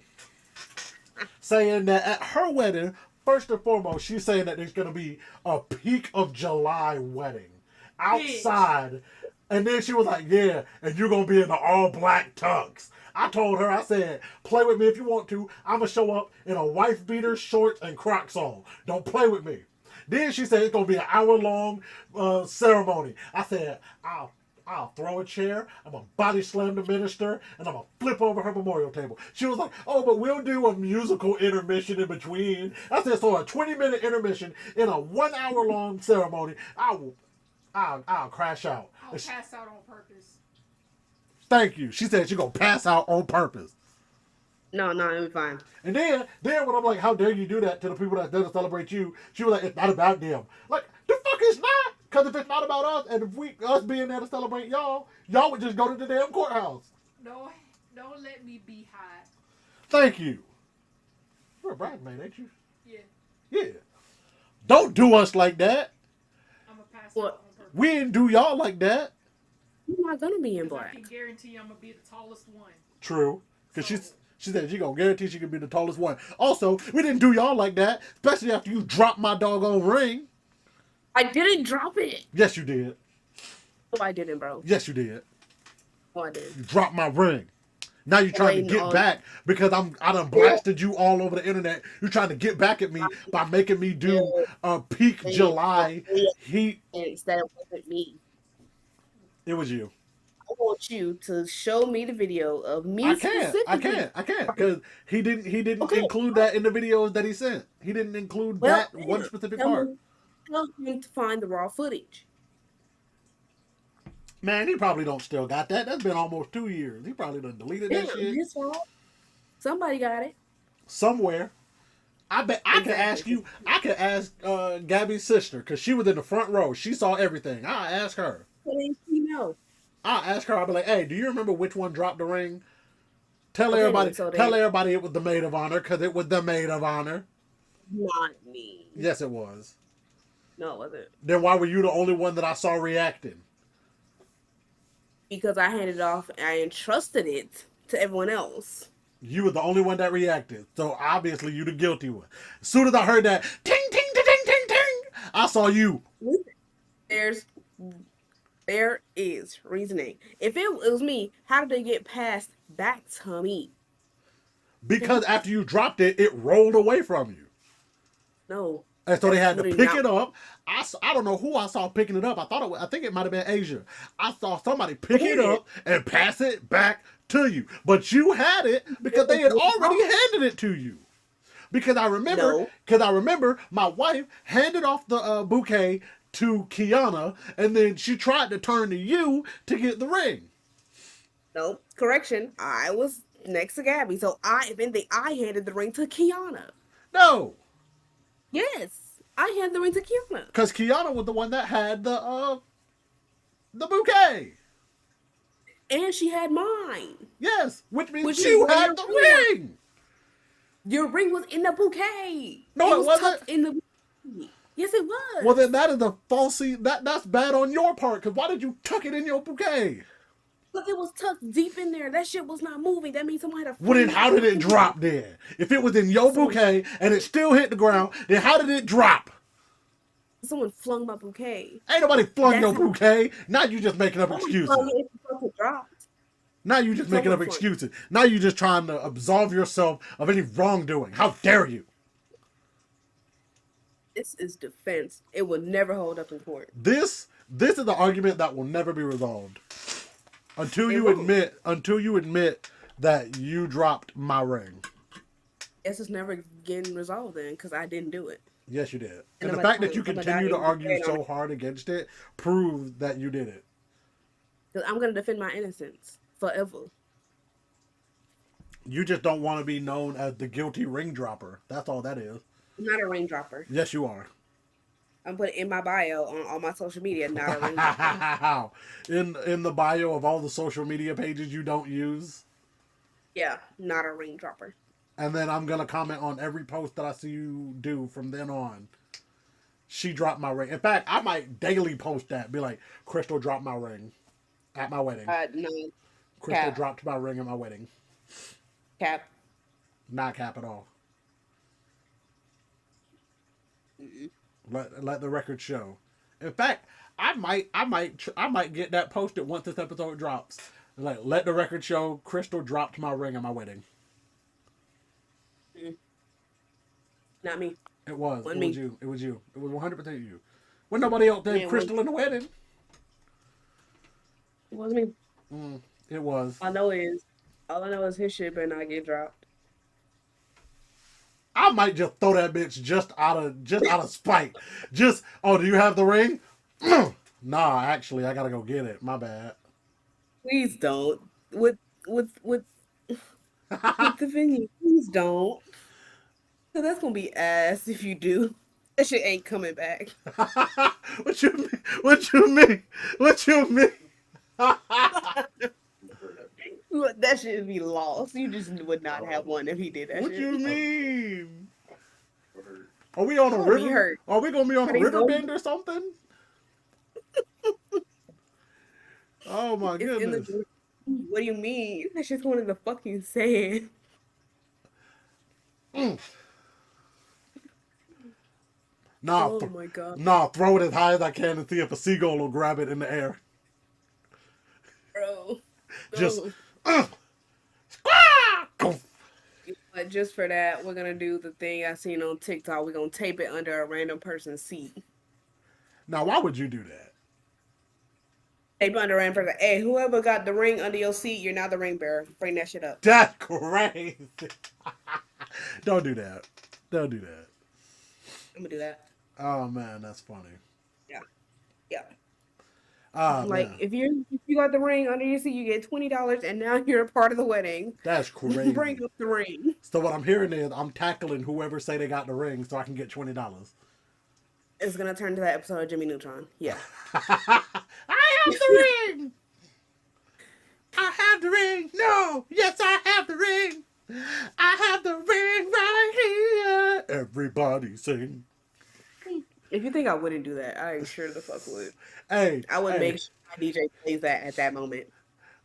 saying that at her wedding, first and foremost, she's saying that there's gonna be a peak of July wedding outside. And then she was like, yeah, and you're gonna be in the all black tux. I told her, I said, play with me if you want to. I'ma show up in a wife beater, shorts, and Crocs on. Don't play with me. Then she said it's gonna be an hour-long ceremony. I said, I'll throw a chair, I'm gonna body slam the minister, and I'm gonna flip over her memorial table. She was like, oh, but we'll do a musical intermission in between. I said, so a 20-minute intermission in a 1 hour long ceremony, I'll crash out. I'll pass out on purpose. Thank you. She said she's gonna pass out on purpose. No, it'll be fine. And then when I'm like, how dare you do that to the people that doesn't celebrate you? She was like, it's not about them. Like, the fuck it's not. Because if it's not about us, and if us being there to celebrate y'all would just go to the damn courthouse. Don't let me be high. Thank you. You're a bridesmaid, ain't you? Yeah, Yeah. Don't do us like that. I'm gonna pass What? out on purpose. We didn't do y'all like that. You're not gonna be in 'Cause I black. can guarantee you I'm gonna be the tallest one. True. Because So- she said she gonna guarantee she can be the tallest one. Also, we didn't do y'all like that, especially after you dropped my doggone ring. I didn't drop it. Yes, you did. No, I didn't, bro. Yes, you did. No, I didn't. You dropped my ring. Now you're trying to Waiting get on- back because I done blasted you all over the internet. You're trying to get back at me by making me do a peak July heat. Instead, it wasn't me. It was you. I want you to show me the video of me I can't specifically. because he didn't Okay. include that in the videos that he sent. He didn't include that one specific part. Tell him to find the raw footage. Man, he probably don't still got that. That's been almost 2 years. He probably done deleted that Damn, shit his fault. Somebody got it. somewhere. I bet I could Exactly. ask you. I could ask Gabby's sister because she was in the front row. She saw everything. I'll ask her. But then she know. I'll ask her. I'll be like, "Hey, do you remember which one dropped the ring?" Tell Okay, everybody. so Tell then- everybody it was the maid of honor because it was the maid of honor. Not me. Yes, it was. No, it wasn't. Then why were you the only one that I saw reacting? Because I handed it off and I entrusted it to everyone else. You were the only one that reacted. So obviously you the guilty one. As soon as I heard that ting ting ting ting ting ting, I saw you. There is reasoning. If it was me, how did they get passed back to me? Because after you dropped it, it rolled away from you. No. And so they had to That's pick literally it up. I don't know who I saw picking it up. I think it might have been Asia. I saw somebody pick it up and pass it back to you. But you had it because they had already handed it to you. Because I remember my wife handed off the bouquet to Kiana, and then she tried to turn to you to get the ring. No, correction. I was next to Gabby, so I handed the ring to Kiana. No, Yes, I handed the ring to Kiana because Kiana was the one that had the bouquet. and she had mine. Yes, which means Which you is where had your the ring ring. Your ring was in the bouquet. No, it was wasn't. tucked in the bouquet. Yes, it was. Well, then that is a falsy. That's bad on your part. Because why did you tuck it in your bouquet? Look, it was tucked deep in there. That shit was not moving. That means someone had a. Well, then how did it drop then? If it was in your bouquet and it still hit the ground, then how did it drop? Someone flung my bouquet. Ain't nobody flung your bouquet. Now you just making up excuses. It dropped. Now you just making up excuses. Now you just trying to absolve yourself of any wrongdoing. How dare you? This is defense. It will never hold up in court. This is the argument that will never be resolved until you admit that you dropped my ring. Guess it's never getting resolved then, because I didn't do it. Yes, you did. And the fact that you continue to argue so hard against it proves that you did it. Because I'm gonna defend my innocence forever. You just don't want to be known as the guilty ring dropper. That's all that is. I'm not a ring dropper. Yes, you are. I'm putting in my bio on all my social media, not a ring dropper. in the bio of all the social media pages you don't use? Yeah, not a ring dropper. And then I'm going to comment on every post that I see you do from then on. She dropped my ring. In fact, I might daily post that. Be like, Kristal dropped my ring at my wedding. No. Kristal dropped my ring at my wedding. Cap. Not cap at all. Let the record show. In fact, I might get that posted once this episode drops. Like, let the record show Kristal dropped my ring at my wedding. Not me. It was. Wasn't It me. was you. It was you. It was 100% you. When nobody else did Kristal in the wedding. It wasn't me. It was. All I know is his shit better not get dropped. I might just throw that bitch just out of spite. Just, oh, do you have the ring? Nah, actually, I gotta go get it. My bad. Please don't. With the venue, please don't. So that's gonna be ass if you do. That shit ain't coming back. What you mean? What you mean? What you mean? That shit would be lost. You just would not have one if he did that What shit. you mean? Are we on a I'll be river? hurt. Are we gonna be on a Please river don't. bend or something? Oh my goodness! What do you mean? That's just one of the fucking saying. Nah, Oh my god. nah, throw it as high as I can and see if a seagull will grab it in the air. Bro. Just, But just for that, we're gonna do the thing I seen on TikTok. We're gonna tape it under a random person's seat. Now, why would you do that? Tape it under a random person. Hey, whoever got the ring under your seat, you're now the ring bearer. Bring that shit up. That's crazy. Don't do that. Don't do that. I'm gonna do that. Oh man, that's funny. Yeah. Man. If you got the ring under your seat, you get $20, and now you're a part of the wedding. That's crazy. Bring up the ring. So what I'm hearing is I'm tackling whoever say they got the ring so I can get $20. It's gonna turn to that episode of Jimmy Neutron. Yeah. I have the ring. I have the ring. No, yes, I have the ring. I have the ring right here. Everybody sing. If you think I wouldn't do that, I sure the fuck would. Hey, I would make sure my DJ plays that at that moment.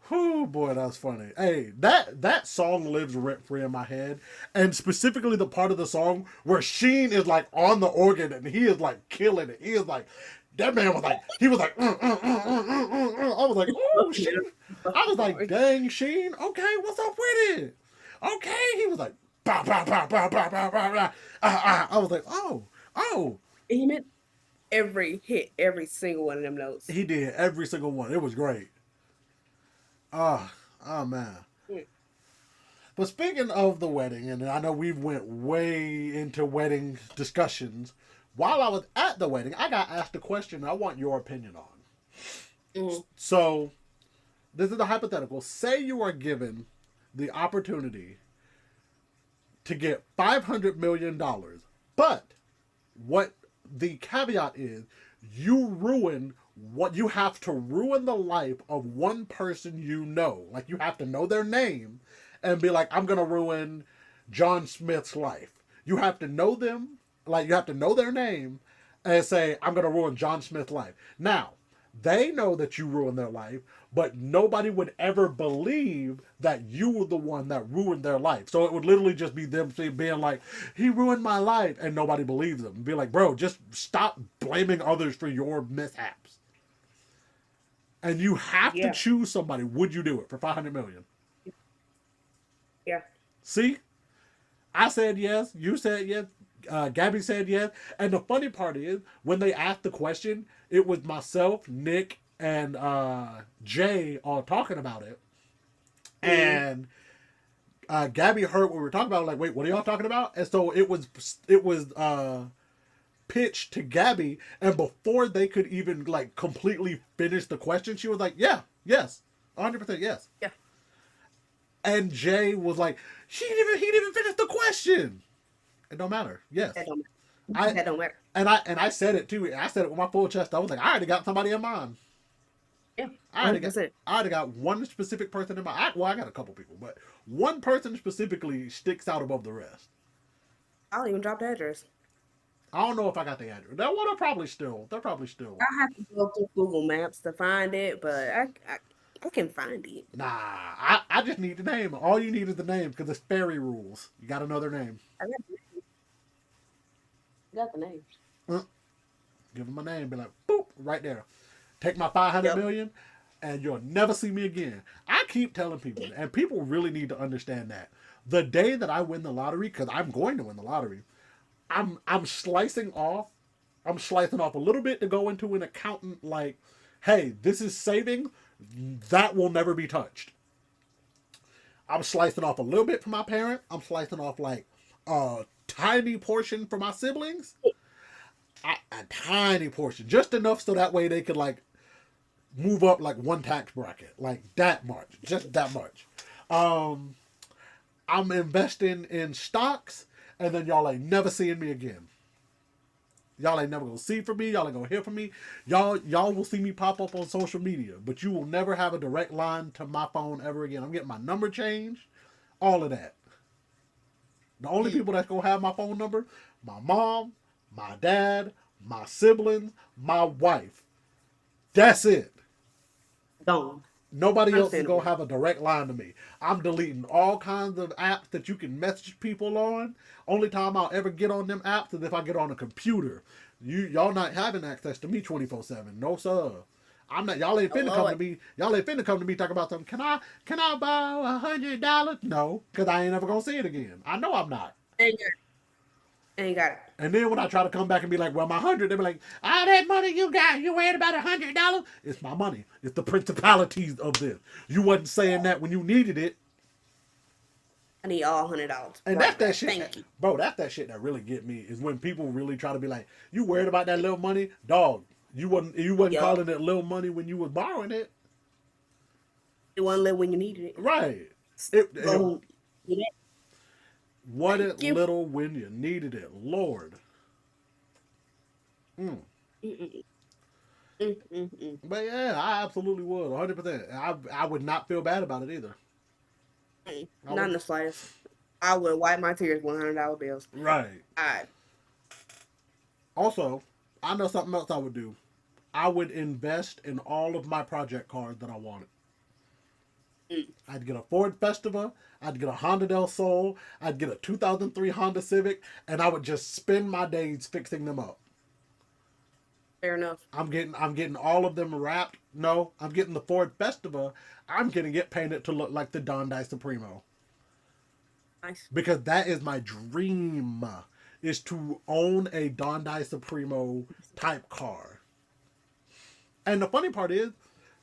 Oh boy, that's funny. Hey, that song lives rent free in my head, and specifically the part of the song where Sheen is like on the organ and he is like killing it. He is like, that man was like, he was like, I was like, oh Sheen. I was like, dang Sheen. Okay, what's up with it? Okay. He was like, bah, bah, bah, bah, bah, bah, bah, bah. I was like, oh. He meant every single one of them notes. He did every single one. It was great. Oh man. Mm. But speaking of the wedding, and I know we went way into wedding discussions. While I was at the wedding, I got asked a question I want your opinion on. Mm. So, this is a hypothetical. Say you are given the opportunity to get $500 million, but what the caveat is, you have to ruin the life of one person you know. Like, you have to know their name and be like, I'm going to ruin John Smith's life. You have to know them, like, you have to know their name and say, I'm going to ruin John Smith's life. Now, they know that you ruined their life, but nobody would ever believe that you were the one that ruined their life. So it would literally just be them being like, he ruined my life, and nobody believes them. Be like, bro, just stop blaming others for your mishaps. And you have to choose somebody. Would you do it for $500 million? Yeah. See? I said yes. You said yes. Gabby said yes. And the funny part is, when they asked the question, it was myself, Nick, and Jay all talking about it. And Gabby heard what we were talking about. Like, wait, what are y'all talking about? And so it was pitched to Gabby, and before they could even like completely finish the question, she was like, "Yeah, yes, 100% yes." Yeah. And Jay was like, he didn't even finish the question. It don't matter. Yes. That don't matter. That don't matter. And I said it too. I said it with my full chest. I was like, I already got somebody in mind. Yeah. I already got one specific person in mind. I got a couple people, but one person specifically sticks out above the rest. I don't even drop the address. I don't know if I got the address. They're probably still. I have to go through Google Maps to find it, but I can find it. Nah, I just need the name. All you need is the name because it's fairy rules. You got to know their name. I got the name. Give them my name. Be like, boop, right there. Take my $500 million, and you'll never see me again. I keep telling people, and people really need to understand that. The day that I win the lottery, because I'm going to win the lottery, I'm slicing off a little bit to go into an accountant like, hey, this is saving, that will never be touched. I'm slicing off a little bit for my parent. I'm slicing off like a tiny portion for my siblings. A tiny portion. Just enough so that way they could like move up like one tax bracket. Like that much. Just that much. I'm investing in stocks, and then y'all ain't never seeing me again. Y'all ain't never gonna see from me. Y'all ain't gonna hear from me. Y'all will see me pop up on social media, but you will never have a direct line to my phone ever again. I'm getting my number changed. All of that. The only people that's gonna have my phone number, my mom, my dad, my siblings, my wife. That's it. Gone. Nobody else is gonna have a direct line to me. I'm deleting all kinds of apps that you can message people on. Only time I'll ever get on them apps is if I get on a computer. Y'all not having access to me 24/7. No sir. I'm not. Y'all ain't finna come to me. Y'all ain't finna come to me talk about something. Can I borrow $100? No, because I ain't ever gonna see it again. I know I'm not. Ain't got it. And then when I try to come back and be like, well, my 100, they be like, all that money you got, you worried about $100? It's my money. It's the principalities of this. You wasn't saying that when you needed it. I need all $100. And that's that shit. Thank you. Bro, that's that shit that really get me is when people really try to be like, you worried about that little money? Dog, you wasn't calling it little money when you was borrowing it. It wasn't little when you needed it. Right. What it little when you needed it, Lord. But yeah, I absolutely would, 100%. I would not feel bad about it either. Not in the slightest. I would wipe my tears with $100 bills. Right. Also, I know something else I would do. I would invest in all of my project cars that I wanted. I'd get a Ford Festiva, I'd get a Honda Del Sol, I'd get a 2003 Honda Civic, and I would just spend my days fixing them up. Fair enough. I'm getting all of them wrapped. No, I'm getting the Ford Festiva. I'm getting it painted to look like the Hyundai Supremo. Nice. because that is my dream, is to own a Dondai Supremo type car. And the funny part is,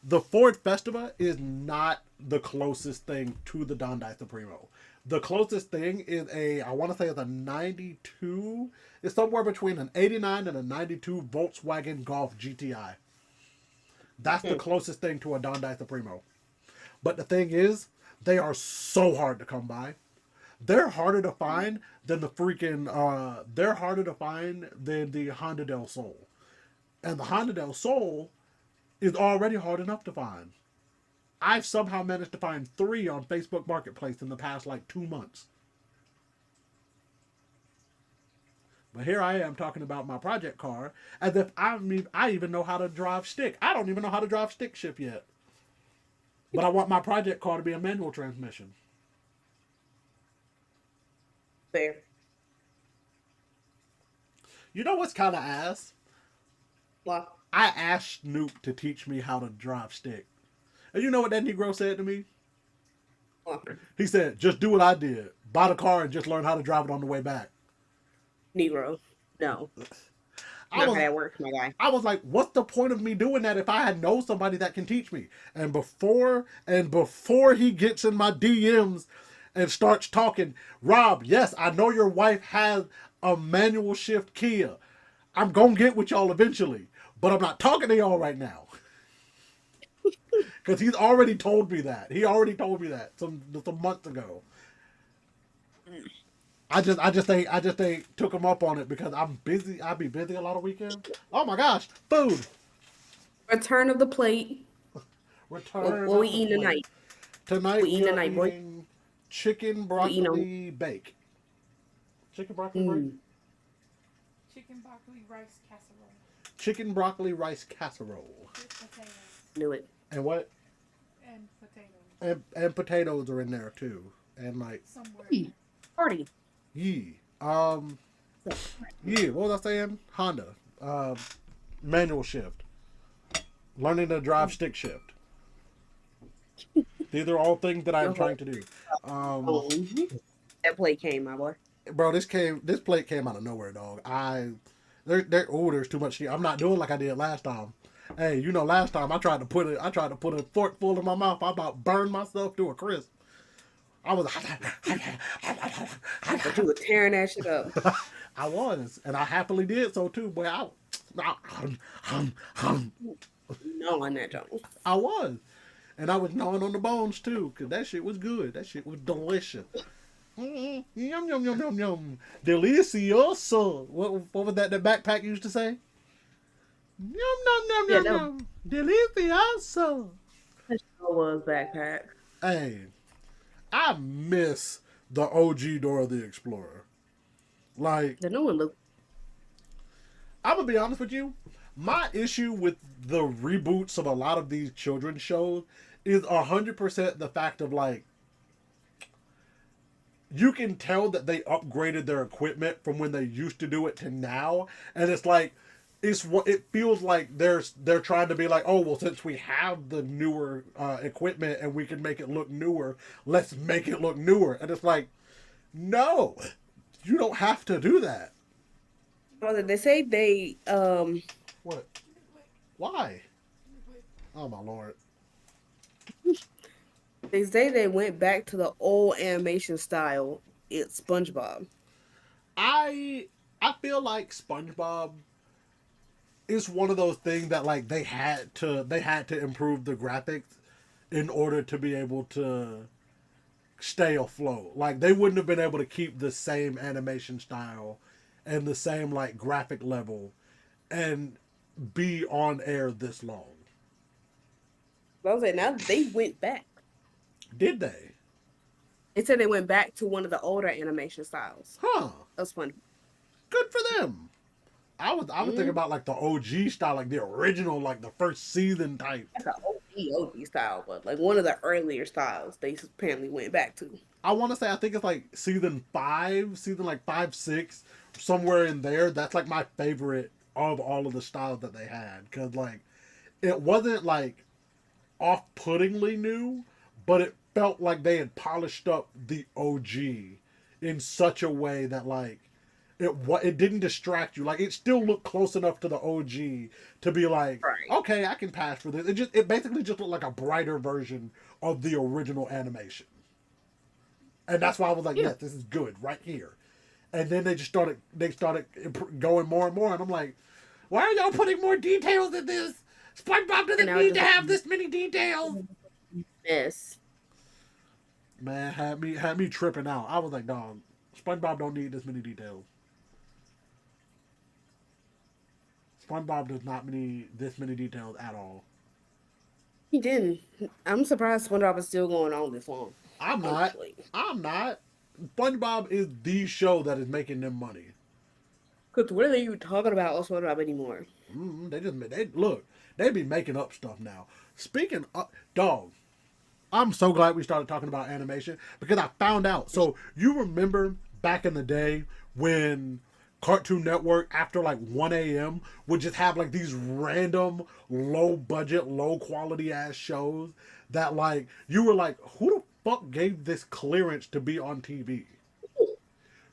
the Ford Festiva is not the closest thing to the Dondai Supremo. The closest thing is I want to say it's a 92. It's somewhere between an 89 and a 92 Volkswagen Golf GTI. That's the closest thing to a Dondai Supremo. But the thing is, they are so hard to come by. They're harder to find than the freaking. They're harder to find than the Honda Del Sol, and the Honda Del Sol is already hard enough to find. I've somehow managed to find 3 on Facebook Marketplace in the past like 2 months. But here I am talking about my project car as if I even know how to drive stick. I don't even know how to drive stick shift yet. But I want my project car to be a manual transmission. Fair. You know what's kind of ass? Well, I asked Snoop to teach me how to drive stick. And you know what that Negro said to me? He said, just do what I did. Buy the car and just learn how to drive it on the way back. Negro. No. I Not was, how that works, my guy. I was like, what's the point of me doing that if I had know somebody that can teach me? And before he gets in my DMs and starts talking, Rob, yes, I know your wife has a manual shift Kia. I'm going to get with y'all eventually. But I'm not talking to y'all right now. Because he's already told me that. He already told me that some months ago. I just ain't took him up on it because I'm busy. I'll be busy a lot of weekends. Oh my gosh, food. Return of the plate. Return. What we eating tonight? Tonight We we eating are tonight, boy? eating chicken broccoli bake. Chicken broccoli bake? Chicken broccoli rice casserole. Chicken broccoli rice casserole. With potatoes. Knew it. And what? And potatoes. And potatoes are in there too. And like Somewhere. Party. what was I saying? Honda. Manual shift. Learning to drive stick shift. These are all things that I'm trying to do. That plate came, my boy. Bro, this plate came out of nowhere, dog. There's too much. I'm not doing like I did last time. Hey, you know, last time I tried to put a fork full in my mouth. I about burned myself to a crisp. I was. But you were tearing that shit up. I was, and I happily did so too. Boy, Knowing that, Jones. I was, and I was gnawing on the bones too, cause that shit was good. That shit was delicious. Yum yum yum yum yum, delicioso. What was that backpack used to say? Yum yum yum yum yum, delicioso. That sure was backpack. Hey, I miss the OG Dora the Explorer. Like, The new one look. I'm gonna be honest with you. My issue with the reboots of a lot of these children's shows is 100% the fact of like, you can tell that they upgraded their equipment from when they used to do it to now, and it's like, it feels like they're trying to be like, oh well, since we have the newer equipment and we can make it look newer, let's make it look newer. And it's like, no, you don't have to do that. Well, they say they What? Why? Oh my lord. They say they went back to the old animation style. It's SpongeBob. I feel like SpongeBob is one of those things that like they had to improve the graphics in order to be able to stay afloat. Like they wouldn't have been able to keep the same animation style and the same like graphic level and be on air this long. I was like, now they went back. Did they? They said they went back to one of the older animation styles. Huh. That's fun. Good for them. I was thinking about like the OG style, like the original, like the first season type. That's an OG style, but like one of the earlier styles they apparently went back to. I want to say I think it's like season 5, 6, somewhere in there. That's like my favorite of all of the styles that they had, because like it wasn't like off-puttingly new, but it felt like they had polished up the OG in such a way that like it didn't distract you. Like it still looked close enough to the OG to be like, Right. okay, I can pass for this. It basically just looked like a brighter version of the original animation, and that's why I was like, Yeah. yes, this is good right here. And then they started going more and more, and I'm like, why are y'all putting more details in this? SpongeBob And doesn't now it need just to have this many details. mess. Man, had me tripping out. I was like, dog, SpongeBob don't need this many details. SpongeBob does not need this many details at all. He didn't. I'm surprised SpongeBob is still going on this long. I'm not. Honestly, I'm not. SpongeBob is the show that is making them money. because what are they even talking about on SpongeBob anymore? They look. They be making up stuff now. Speaking of dog, I'm so glad we started talking about animation because I found out. So you remember back in the day when Cartoon Network after like 1 a.m. would just have like these random low budget, low quality ass shows that like you were like, who the fuck gave this clearance to be on TV?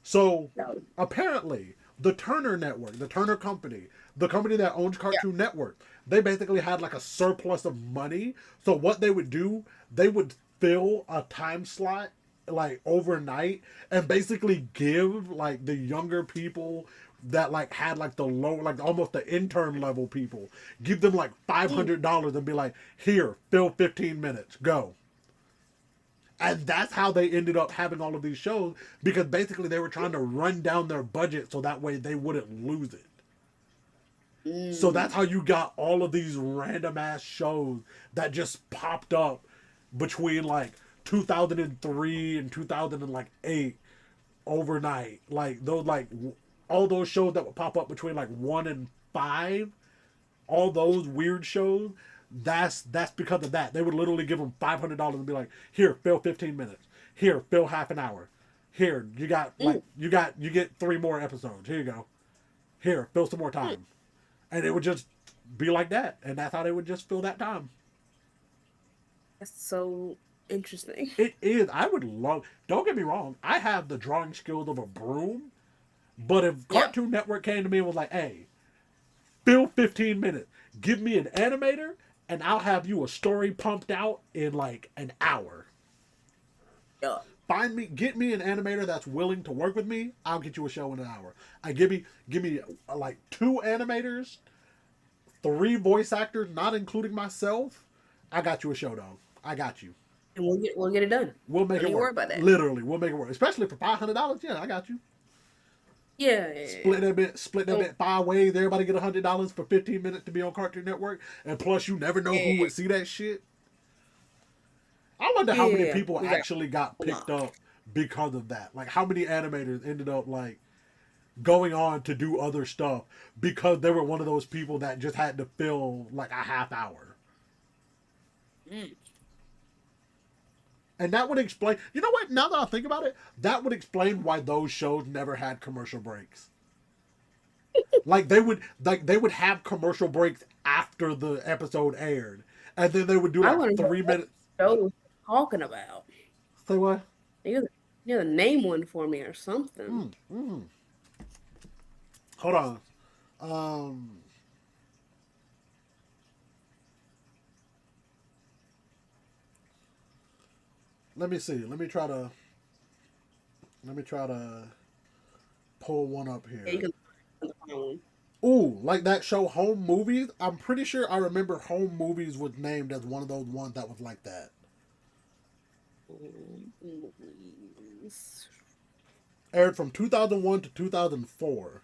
So No. apparently, the Turner Network, the Turner Company, the company that owns Yeah. Cartoon Network, they basically had like a surplus of money. So what they would do, they would fill a time slot like overnight and basically give like the younger people that like had like the low like almost the intern level people give them like $500 and be like, here, fill 15 minutes, go. And that's how they ended up having all of these shows because basically they were trying to run down their budget so that way they wouldn't lose it. So that's how you got all of these random ass shows that just popped up between like 2003 and 2008 overnight. Like those all those shows that would pop up between like 1 and 5, all those weird shows, that's because of that. They would literally give them $500 and be like, here, fill 15 minutes. Here, fill half an hour. Here, you got like you get 3 more episodes. Here you go. Here, fill some more time. And it would just be like that. And that's how they would just fill that time. That's so interesting. It is. I would love, don't get me wrong, I have the drawing skills of a broom. But if Yeah. Cartoon Network came to me and was like, hey, fill 15 minutes. Give me an animator, and I'll have you a story pumped out in like an hour. Yeah. Get me an animator that's willing to work with me. I'll get you a show in an hour. Give me like 2 animators, 3 voice actors, not including myself. I got you a show, dog. I got you. And we'll get it done. We'll make Don't it even worry work. about that. Literally, we'll make it work. Especially for $500. Yeah, I got you. Yeah. Split that bit 5 ways. Everybody get $100 for 15 minutes to be on Cartoon Network, and plus you never know who would see that shit. I wonder how many people actually got picked up because of that. Like how many animators ended up like going on to do other stuff because they were one of those people that just had to fill like a half hour. And that would explain, you know what, now that I think about it, that would explain why those shows never had commercial breaks. Like they would have commercial breaks after the episode aired. And then they would do like 3 minutes. Show talking about. Say what? You gotta name one for me or something. Hold on. Let me see. Let me try to pull one up Yeah, here. you can. Ooh, like that show Home Movies. I'm pretty sure I remember Home Movies was named as one of those ones that was like that. Aired from 2001 to 2004.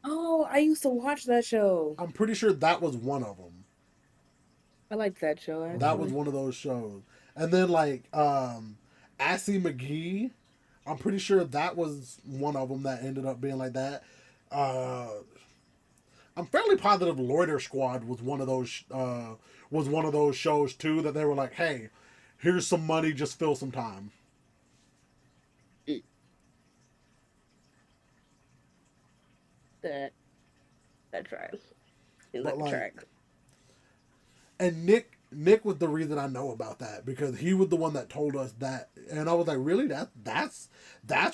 Oh, I used to watch that show. I'm pretty sure that was one of them. I liked that show. Actually. That was one of those shows. And then like Assy McGee, I'm pretty sure that was one of them that ended up being like that. I'm fairly positive Loiter Squad was one of those shows too that they were like, hey, here's some money, just fill some time. That track. But like, track. and Nick was the reason I know about that because he was the one that told us that, and I was like, really? That's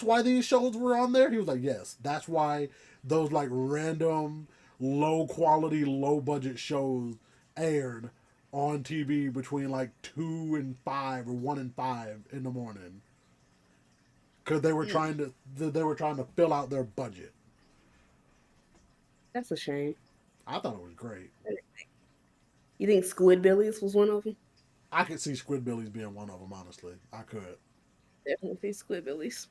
why these shows were on there. He was like, yes, that's why those like random, low quality, low budget shows aired on TV between like 2 and 5 or 1 and 5 in the morning because they were trying to fill out their budget. That's a shame. I thought it was great. You think Squidbillies was one of them? I could see Squidbillies being one of them. Honestly, I could. Definitely Squidbillies.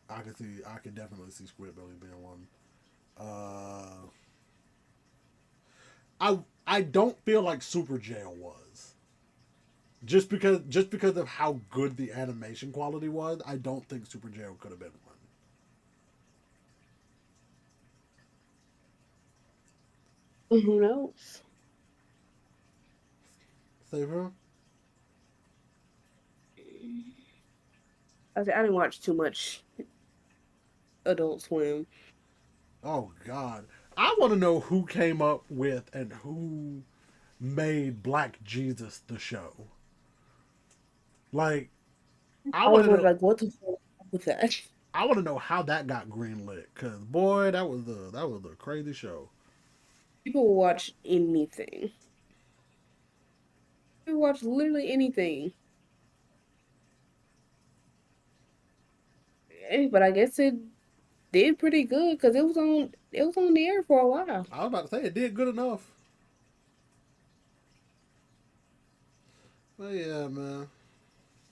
I could definitely see Squidbillies being one. Uh, I don't feel like Super Jail was just because of how good the animation quality was. I don't think Super Jail could have been one. Who knows? Save her. I didn't watch too much Adult Swim. Oh God, I want to know who came up with and who made Black Jesus the show. Like, I I want was to know. like, what the fuck with that? I want to know how that got greenlit. Cause boy, that was a crazy show. People will watch anything. People watch literally anything. But I guess it did pretty good because it was on the air for a while. I was about to say it did good enough. But yeah, man.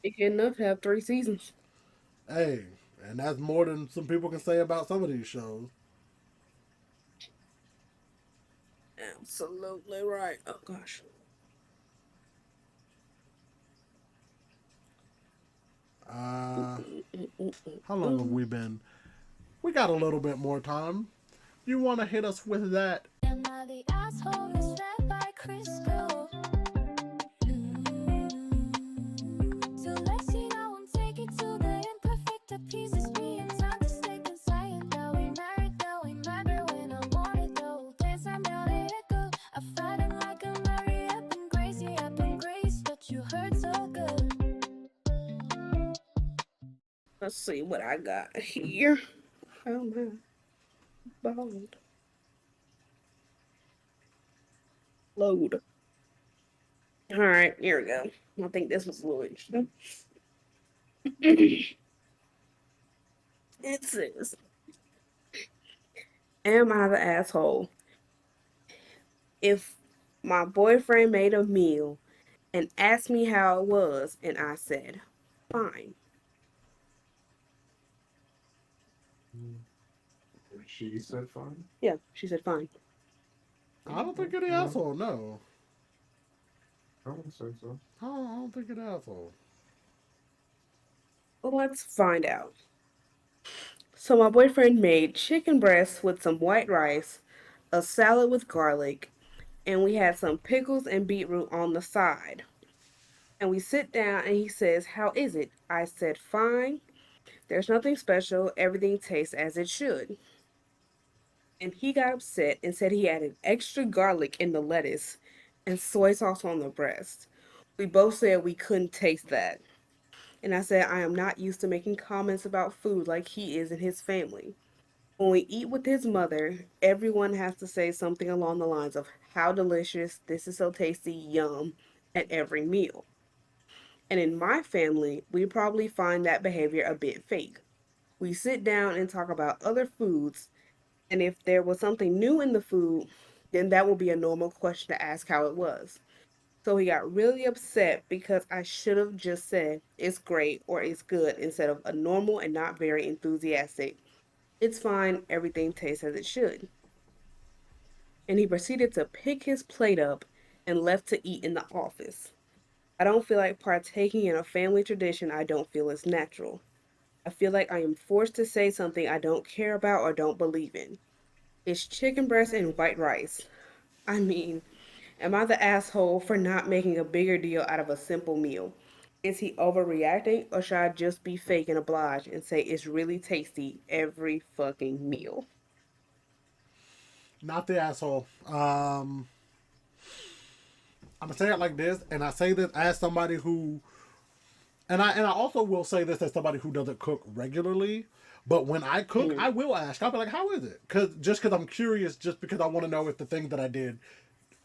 It good enough to have 3 seasons. Hey, and that's more than some people can say about some of these shows. Absolutely right. Oh gosh. Uh, how long have Mm. we been? We got a little bit more time. You want to hit us with that? Am I the asshole that's fed by Kristal? So let's see now and take it to the imperfect pieces. Me and time to stay conscious. Now we married when I wanted though. Dance I'm out of echo. I fight him like a Mary. I've been crazy, but you hurt so good. Let's see what I got here. Oh my bald. Load. All right, here we go. I think this was a little interesting. It says, am I the asshole if my boyfriend made a meal and asked me how it was and I said, fine? She said fine. Yeah, she said, fine. I don't think you're the asshole. No, I don't think so. I don't think you're the asshole. Well, let's find out. So, my boyfriend made chicken breasts with some white rice, a salad with garlic, and we had some pickles and beetroot on the side. And we sit down and he says, how is it? I said, fine. There's nothing special. Everything tastes as it should. And he got upset and said he added extra garlic in the lettuce and soy sauce on the breast. We both said we couldn't taste that. And I said, I am not used to making comments about food like he is in his family. When we eat with his mother, everyone has to say something along the lines of, how delicious, this is so tasty, yum, at every meal. And in my family, we probably find that behavior a bit fake. We sit down and talk about other foods, and if there was something new in the food, then that would be a normal question to ask how it was. So he got really upset because I should have just said it's great or it's good instead of a normal and not very enthusiastic. It's fine, everything tastes as it should. And he proceeded to pick his plate up and left to eat in the office. I don't feel like partaking in a family tradition I don't feel is natural. I feel like I am forced to say something I don't care about or don't believe in. It's chicken breast and white rice. I mean, am I the asshole for not making a bigger deal out of a simple meal? Is he overreacting or should I just be fake and oblige and say it's really tasty every fucking meal? Not the asshole. I'm gonna say it like this, and I say this as somebody who, and I also will say this as somebody who doesn't cook regularly. But when I cook, I will ask. I'll be like, "How is it?" Because I'm curious, just because I want to know if the thing that I did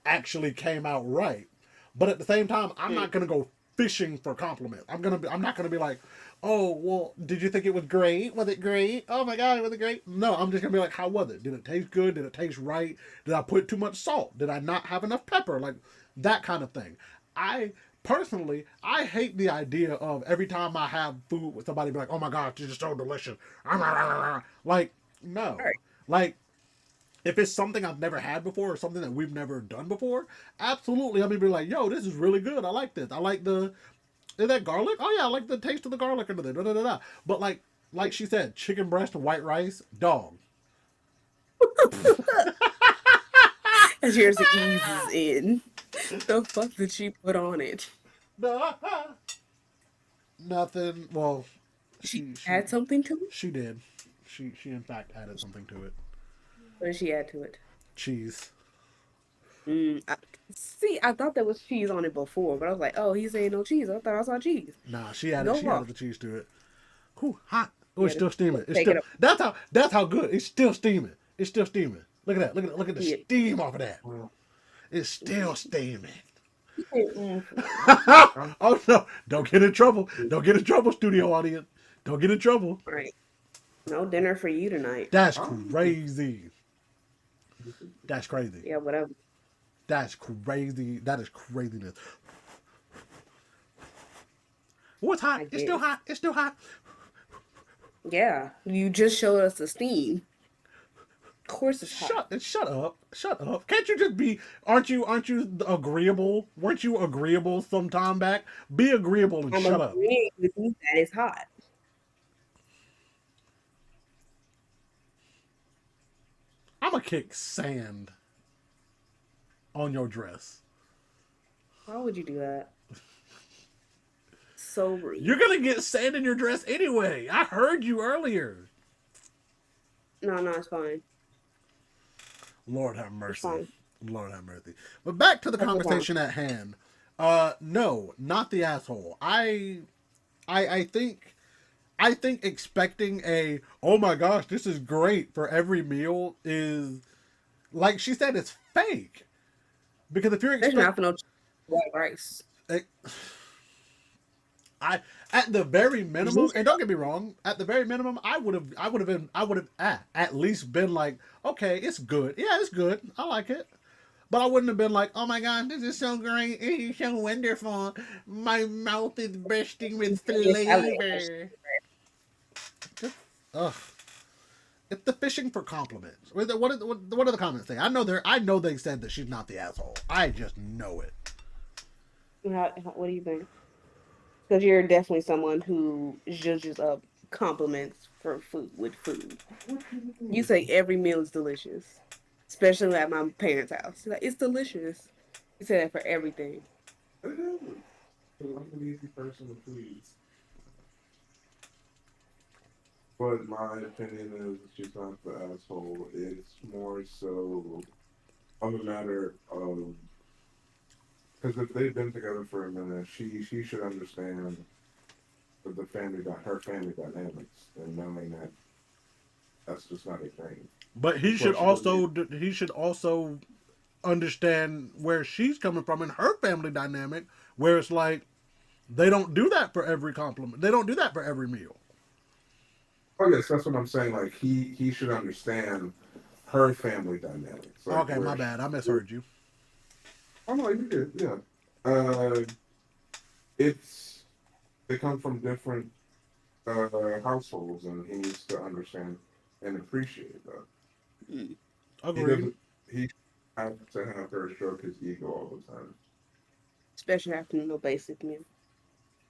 actually came out right. But at the same time, I'm not gonna go fishing for compliments. I'm not gonna be like, "Oh, well, did you think it was great? Was it great? Oh my god, was it great?" No, I'm just gonna be like, "How was it? Did it taste good? Did it taste right? Did I put too much salt? Did I not have enough pepper?" Like that kind of thing. I personally, I hate the idea of every time I have food with somebody be like, "Oh my gosh, this is so delicious." Like, no. Right. Like, if it's something I've never had before or something that we've never done before, absolutely, I'm gonna be like, "Yo, this is really good. I like this. I like the is that garlic? Oh yeah, I like the taste of the garlic under there." Da, da, da, da. But like she said, chicken breast and white rice, dog. As yours eases in. The fuck did she put on it? Nothing. Well, She she add something to it? she did. She in fact added something to it. What did she add to it? Cheese. See, I thought there was cheese on it before, but I was like, oh, he's saying no cheese. I thought I saw cheese. Nah, she added No rock. the cheese to it. Whew, hot. Oh, it's Yeah, still steaming. It's take still it up. that's how good. It's still steaming. It's still steaming. Look at that. Look at the Yeah. steam off of that. It's still steaming. Mm. Oh no! Don't get in trouble. Don't get in trouble, studio audience. Don't get in trouble. Right. No dinner for you tonight. That's crazy. That's crazy. Yeah, whatever. That's crazy. That is craziness. Oh, it's hot. I It's still guess. hot. It's still hot. Yeah, you just showed us the steam. Of course it's hot. Shut up. Shut up. Can't you just be aren't you agreeable? Weren't you agreeable some time back? Be agreeable and I'm shut up. agreeing with you that it's hot. I'ma kick sand on your dress. Why would you do that? So rude. You're gonna get sand in your dress anyway. I heard you earlier. No, it's fine. Lord have It's mercy. fine. Lord have mercy. But back to the That's fine. conversation at hand. No, not the asshole. I think expecting a oh my gosh, this is great for every meal is like she said, it's fake. Because if you're There's not expecting for no white rice. I at the very minimum, and don't get me wrong, at the very minimum, I would have at least been like, okay, it's good. Yeah, it's good. I like it. But I wouldn't have been like, oh my god, this is so great. It is so wonderful. My mouth is bursting with flavor. Ugh. It's the fishing for compliments. What are the comments saying? I know they said that she's not the asshole. I just know it. What do you think? Because you're definitely someone who judges up compliments for food with food. You say every meal is delicious, especially at my parents' house. You're like, it's delicious. You say that for everything. I'm an easy person to please. But my opinion is she's not the asshole. It's more so of a matter of because if they've been together for a minute, she should understand that her family dynamics and knowing that that's just not a thing. But he Of should course she also understand where she's coming from in her family dynamic, where it's like they don't do that for every compliment. They don't do that for every meal. Oh yes, that's what I'm saying. Like he should understand her family dynamics. Like Okay, my bad. I misheard you. Oh no, you did. Yeah. They come from different households, and he needs to understand and appreciate that. He Agreed. doesn't. He have to have her stroke his ego all the time. Especially after no basic meal.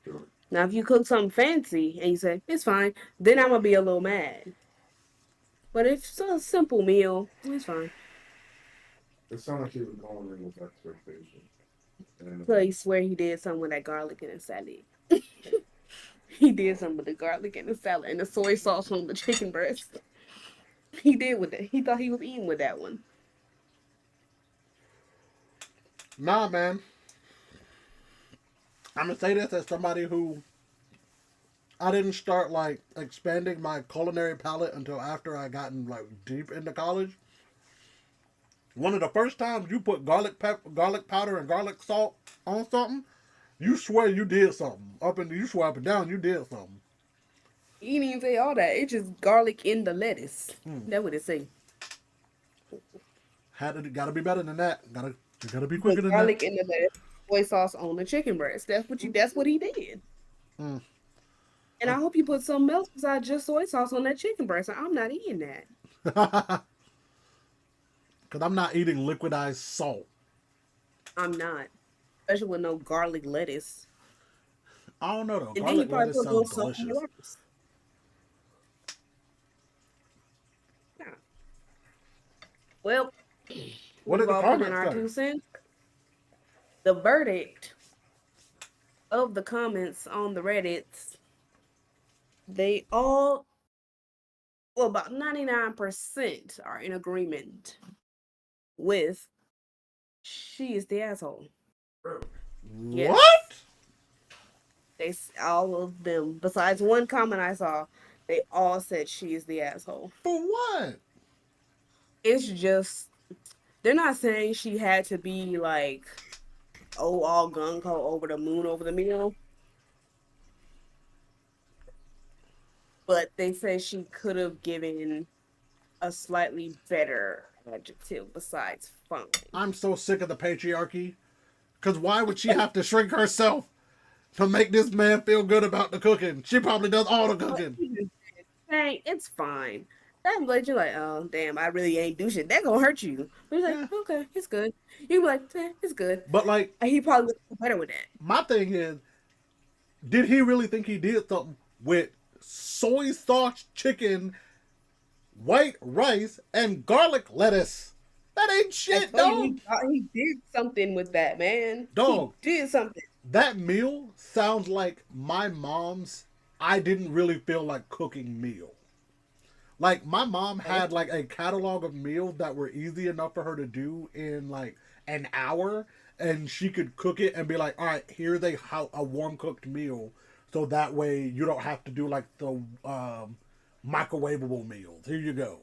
Sure. Now, if you cook something fancy and you say, it's fine, then I'm going to be a little mad. But if it's a simple meal, it's fine. It sounded like he was going in with expectation. And So he swear he did something with that garlic in his salad. He did something with the garlic in the salad and the soy sauce on the chicken breast. He did with it. He thought he was eating with that one. Nah, man. I'm gonna say this as somebody who I didn't start like expanding my culinary palate until after I gotten like deep into college. One of the first times you put garlic powder, and garlic salt on something, you swear you did something. You swear up and down you did something. You didn't even say all that. It's just garlic in the lettuce. That's what it say. Gotta be better than that. You gotta be quicker Put than that. garlic in the lettuce, soy sauce on the chicken breast. That's what he did. Mm. And I hope you put something else besides just soy sauce on that chicken breast. I'm not eating that. Because I'm not eating liquidized salt. I'm not. Especially with no garlic lettuce. I don't know though. And then he Garlic probably lettuce put a little sounds salt on delicious. yours. Yeah. Well, What did we've the all put in comments our say? 2 cents. The verdict of the comments on the Reddits, they all, well, about 99% are in agreement with she is the asshole. Yes. What? All of them, besides one comment I saw, they all said she is the asshole. For what? It's just, they're not saying she had to be like, oh, all gung ho over the moon over the meal. But they say she could have given a slightly better adjective besides fine. I'm so sick of the patriarchy. Because why would she have to shrink herself to make this man feel good about the cooking? She probably does all the cooking. Hey, it's fine. That let you like, oh damn, I really ain't do shit. That gonna hurt you. But he's like, Yeah. okay, it's good. You be like, it's good. But like, And he probably would do better with that. my thing is, did he really think he did something with soy sauce chicken, white rice, and garlic lettuce? That ain't shit, I told you, dog. he did something with that, man. Dog. He did something. That meal sounds like my mom's I didn't really feel like cooking meal. Like my mom had like a catalog of meals that were easy enough for her to do in like an hour, and she could cook it and be like, all right, here's a warm cooked meal, so that way you don't have to do like the microwavable meals. Here you go.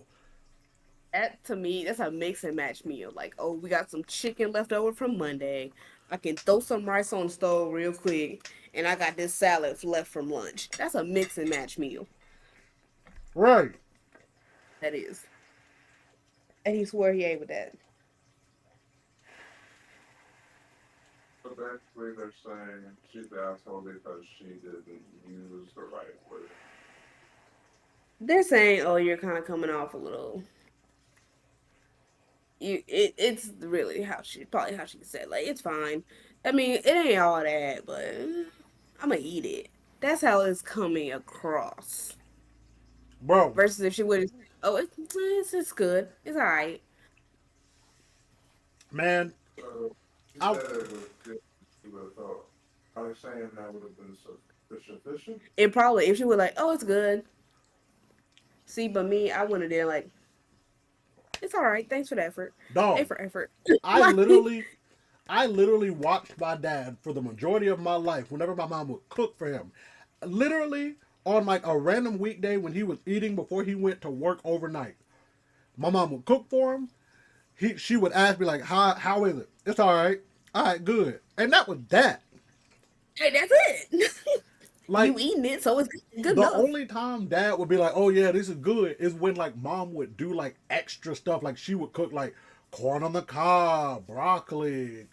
That to me, that's a mix and match meal. Like, oh, we got some chicken left over from Monday. I can throw some rice on the stove real quick, and I got this salad left from lunch. That's a mix and match meal. Right. That is. And he swore he ate with that. So basically, they're saying she's the asshole because she didn't use the right word. They're saying, oh, you're kind of coming off a little. It's really how she said. Like, it's fine. I mean, it ain't all that, but I'm gonna eat it. That's how it's coming across. Bro. Versus if she would have, oh, it's good. It's all right. Man. So she I'll- said it was good. She would have thought. Are they saying that would have been sufficient? It probably, if she was like, oh, it's good. See, but me, I went in there like, it's all right. Thanks for the effort. Dog. A for effort. I literally watched my dad for the majority of my life whenever my mom would cook for him. Literally on like a random weekday when he was eating before he went to work overnight. My mom would cook for him. She would ask me like, how is it? It's all right. All right, good. And that was that. Hey, that's it. Like, you eating it, so it's good the enough. only time dad would be like, oh yeah, this is good, is when like mom would do like extra stuff. Like she would cook like corn on the cob, broccoli,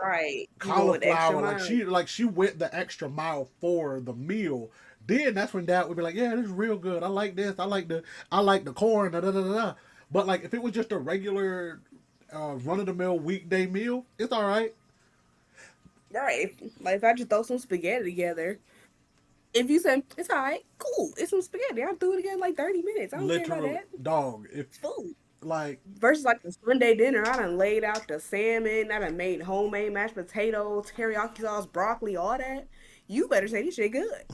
Right. cauliflower. Like she went the extra mile for the meal. Then that's when dad would be like, yeah, this is real good. I like this. I like the corn. Da, da, da, da. But like if it was just a regular run of the mill weekday meal, it's all right. Right. Like if I just throw some spaghetti together. If you say it's all right, cool. It's some spaghetti. I'll do it again in like 30 minutes. I don't care Literally, about that. dog. If It's food. like Versus like the Sunday dinner, I done laid out the salmon, I done made homemade mashed potatoes, teriyaki sauce, broccoli, all that. You better say this shit good.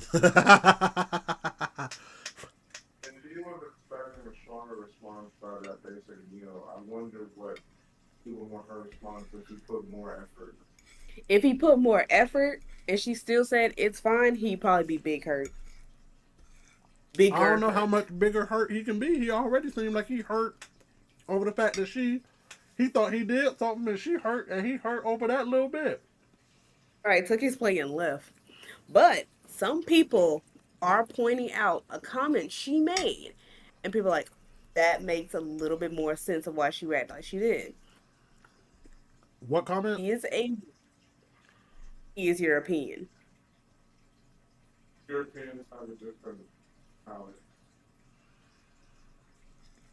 And if you were expecting a stronger response by that basic meal, I wonder what you would want her response if he put more effort. If he put more effort and she still said it's fine, he'd probably be big hurt. Bigger. I don't know how hurt. much bigger hurt he can be. He already seemed like he hurt over the fact that he thought he did something and she hurt, and he hurt over that little bit. All right, took his plate and left. But some people are pointing out a comment she made, and people are like, that makes a little bit more sense of why she reacted like she did. What comment? He is European. Europeans have a different palate,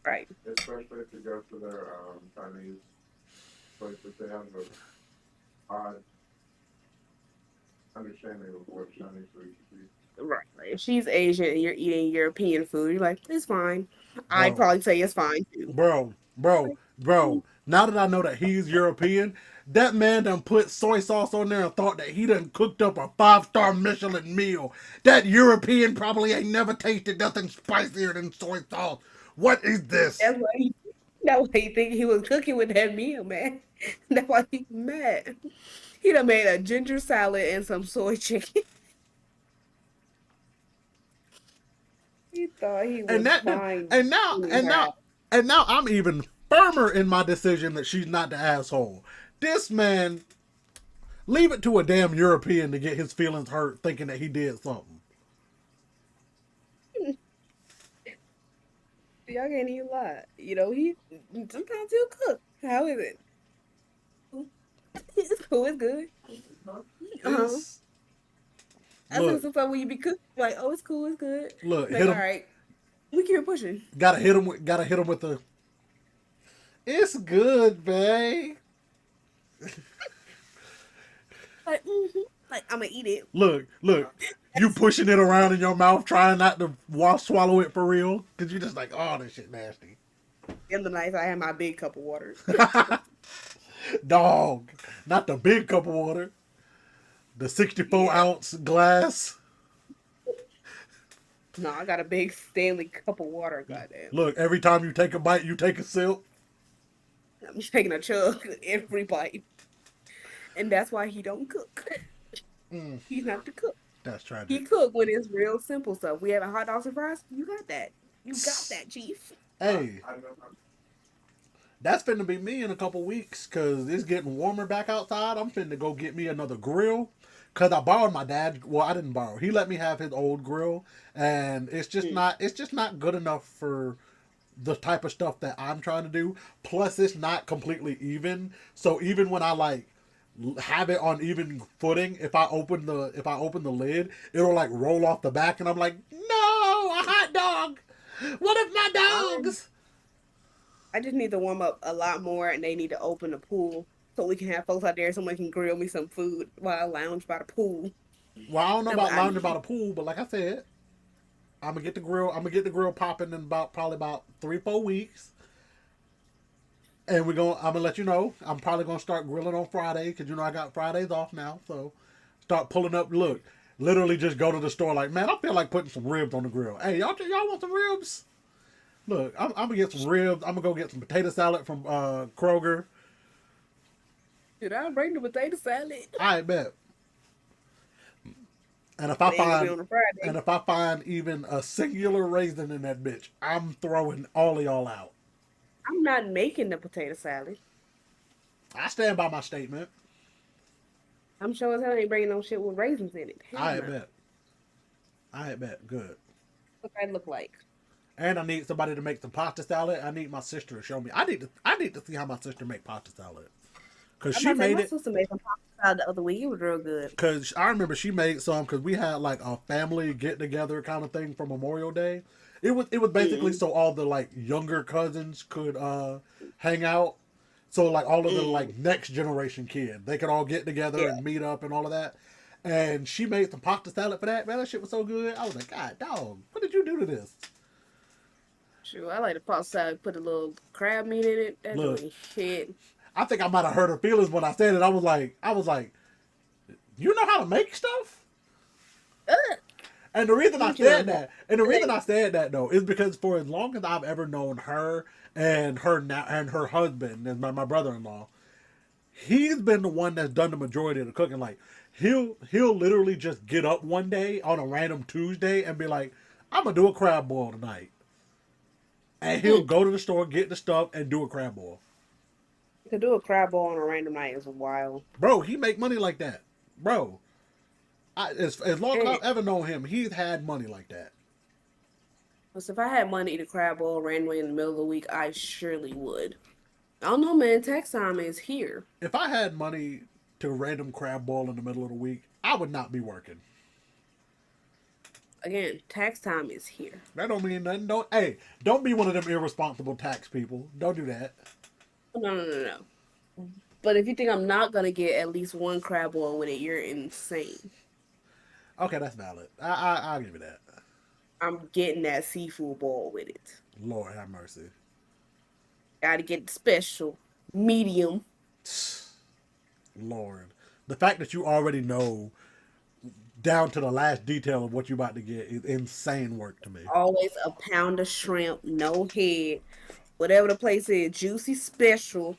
Right. especially if you go to their Chinese places. They have an odd understanding of what Chinese food should be. Right. Like, if she's Asian and you're eating European food, you're like, it's fine. I'd Bro. probably say it's fine too. Bro. Now that I know that he's European, that man done put soy sauce on there and thought that he done cooked up a 5-star Michelin meal. That European probably ain't never tasted nothing spicier than soy sauce. What is this? That's why he think he was cooking with that meal, man. That's why he's mad. He done made a ginger salad and some soy chicken. He thought he was fine. And now I'm even firmer in my decision that she's not the asshole. This man, leave it to a damn European to get his feelings hurt thinking that he did something. Y'all can't even lie. You know, he sometimes he'll cook. How is it? It's cool, it's good. It's- I Look. think sometimes when you be cooking, like, oh, it's cool, it's good. Look, Like, hit all him. right, we keep it pushing. Gotta hit him with the. It's good, babe. Like, like I'm gonna eat it. Look, you pushing it around in your mouth, trying not to swallow it for real, cause you just like, oh, this shit nasty. In the night, I had my big cup of water. Dog, not the big cup of water, the 64-ounce glass. No, I got a big Stanley cup of water. Goddamn, Look, every time you take a bite, you take a sip. I'm taking a chug every bite, and that's why he don't cook. He's not the cook. That's tragic. He cook when it's real simple stuff. We having hot dogs and fries. You got that. You got that, Chief. Hey, I know that's finna be me in a couple weeks, cause it's getting warmer back outside. I'm finna go get me another grill, cause I borrowed my dad. Well, I didn't borrow. He let me have his old grill, and it's just not good enough for the type of stuff that I'm trying to do. Plus, it's not completely even. So even when I like have it on even footing, if I open the lid, it'll like roll off the back, and I'm like, no, a hot dog. What if my dogs? I just need to warm up a lot more, and they need to open the pool so we can have folks out there. Someone can grill me some food while I lounge by the pool. Well, I don't know That's about what I lounging need. by the pool, but like I said, I'm gonna get the grill popping in probably about 3-4 weeks, and I'm gonna let you know. I'm probably gonna start grilling on Friday, because I got Fridays off now. So start pulling up. Look, literally just go to the store like, man, I feel like putting some ribs on the grill. Hey, y'all want some ribs? Look, I'm gonna get some ribs. I'm gonna go get some potato salad from Kroger. Did I bring the potato salad? I bet. And if It ain't gonna be on a Friday. if I find even a singular raisin in that bitch, I'm throwing all of y'all out. I'm not making the potato salad. I stand by my statement. I'm sure as hell ain't bringing no shit with raisins in it. Hell I no. bet. I bet. Good. What I look like? And I need somebody to make some pasta salad. I need my sister to show me. I need to see how my sister make pasta salad. Cause she made My it. sister made some pasta salad the other week. It was real good. Cause I remember she made some. Cause we had like a family get together kind of thing for Memorial Day. It was basically so all the like younger cousins could hang out. So like all of the like next generation kid, they could all get together and meet up and all of that. And she made some pasta salad for that. Man, that shit was so good. I was like, God, dog, what did you do to this? Sure, I like the pasta salad. Put a little crab meat in it. That's Look. really shit. I think I might have hurt her feelings when I said it. I was like, you know how to make stuff? Ugh. And the reason I said that, though, is because for as long as I've ever known her and her husband and my brother-in-law, he's been the one that's done the majority of the cooking. Like He'll literally just get up one day on a random Tuesday and be like, I'm gonna do a crab boil tonight. And he'll go to the store, get the stuff, and do a crab boil. To do a crab boil on a random night is wild. Bro, he make money like that. Bro, as long as Hey. I've ever known him, he's had money like that. Because if I had money to eat a crab boil randomly in the middle of the week, I surely would. I don't know, man. Tax time is here. If I had money to random crab boil in the middle of the week, I would not be working. Again, tax time is here. That don't mean nothing. Don't be one of them irresponsible tax people. Don't do that. No. But if you think I'm not gonna get at least one crab boil with it, you're insane. Okay, that's valid. I'll give you that. I'm getting that seafood boil with it. Lord have mercy. Gotta get the special, medium. Lord. The fact that you already know down to the last detail of what you're about to get is insane work to me. Always a pound of shrimp, no head. Whatever the place is, juicy special,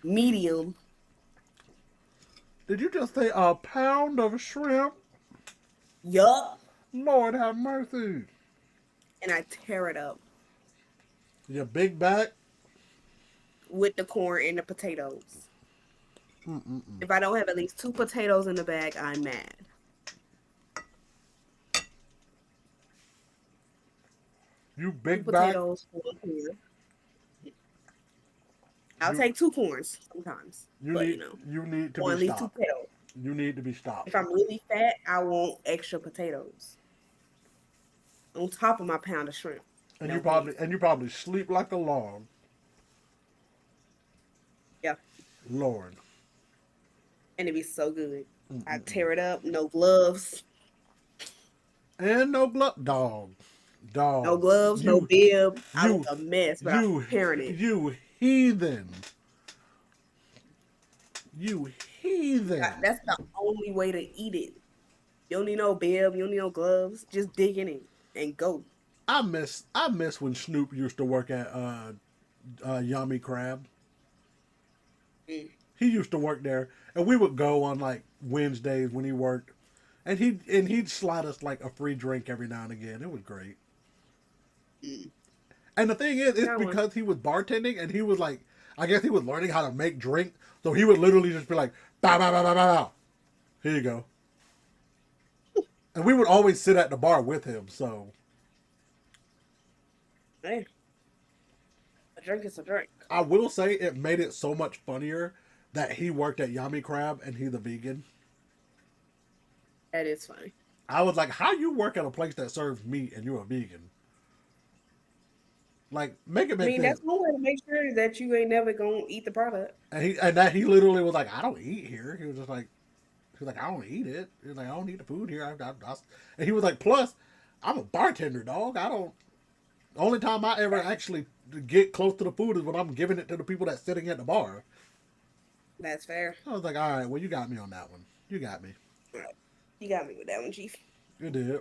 medium. Did you just say a pound of shrimp? Yup. Lord have mercy. And I tear it up Your big back? with the corn and the potatoes. If I don't have at least 2 potatoes in the bag, I'm mad. You 2 big back? potatoes, 1 corn. I'll take 2 corns sometimes. You but, need you need to or at be least 2 stopped. potatoes. You need to be stopped. If I'm really fat, I want extra potatoes on top of my pound of shrimp. And No you probably sleep like a log. Yeah, Lord. and it'd be so good. I tear it up, no gloves, And no glove dog. Dog. no gloves, no bib. I you- was a mess, but I'm preparing it. You heathen. You heathen. That's the only way to eat it. You don't need no bib, you don't need no gloves. Just dig in it and go. I miss when Snoop used to work at Yummy Crab. Mm. He used to work there, and we would go on like Wednesdays when he worked, and he'd slide us like a free drink every now and again. It was great. And the thing is, it's That one. because he was bartending, and he was like, I guess he was learning how to make drink, so he would literally just be like, bow, bow, bow, bow, bow, bow. Here you go. And we would always sit at the bar with him, so. Hey, a drink is a drink. I will say it made it so much funnier that he worked at Yummy Crab and he's a vegan. That is funny. I was like, how you work at a place that serves meat and you're a vegan? Like, make it I make mean, sense. that's one way to make sure that you ain't never gonna eat the product. And he literally was like, I don't eat here. He was just like, I don't eat it. He was like, I don't eat the food here. And he was like, plus, I'm a bartender, dog. The only time I ever actually get close to the food is when I'm giving it to the people that's sitting at the bar. That's fair. I was like, all right, well, you got me on that one. You got me. You got me with that one, Chief. You did.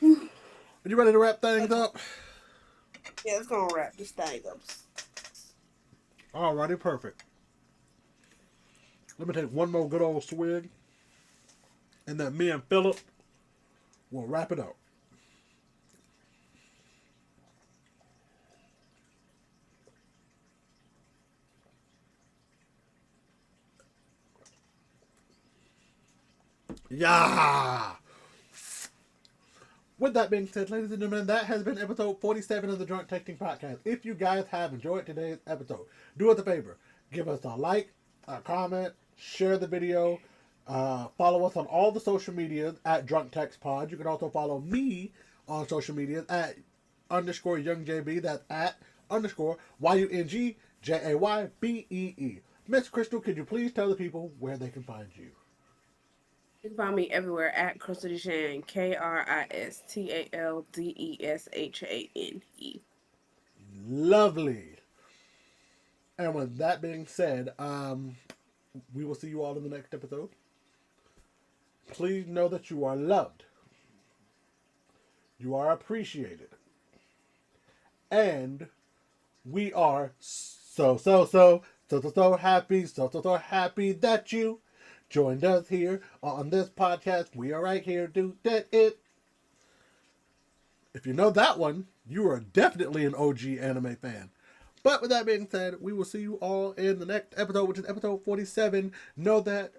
Are you ready to wrap things up? Yeah, let's go and wrap this thing up. Alrighty, perfect. Let me take one more good old swig, and then me and Philip will wrap it up. Yeah. With that being said, ladies and gentlemen, that has been episode 47 of the Drunk Texting Podcast. If you guys have enjoyed today's episode, do us a favor. Give us a like, a comment, share the video, follow us on all the social medias at Drunk Text Pod. You can also follow me on social medias at _YoungJB. That's at _YUNGJAYBEE. Miss Kristal, could you please tell the people where they can find you? You can find me everywhere at Kristal Deshane, KRISTALDESHANE. Lovely. And with that being said, we will see you all in the next episode. Please know that you are loved. You are appreciated. And we are so happy that you joined us here on this podcast. We are right here, do that it. If you know that one, you are definitely an OG anime fan. But with that being said, we will see you all in the next episode, which is episode 47. Know that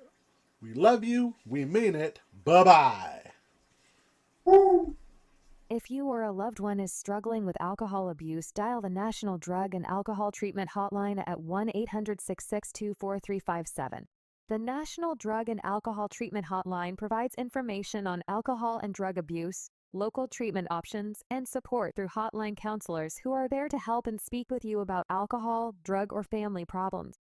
we love you, we mean it. Bye-bye. If you or a loved one is struggling with alcohol abuse, dial the National Drug and Alcohol Treatment Hotline at 1-800-662-4357. The National Drug and Alcohol Treatment Hotline provides information on alcohol and drug abuse, local treatment options, and support through hotline counselors who are there to help and speak with you about alcohol, drug, or family problems.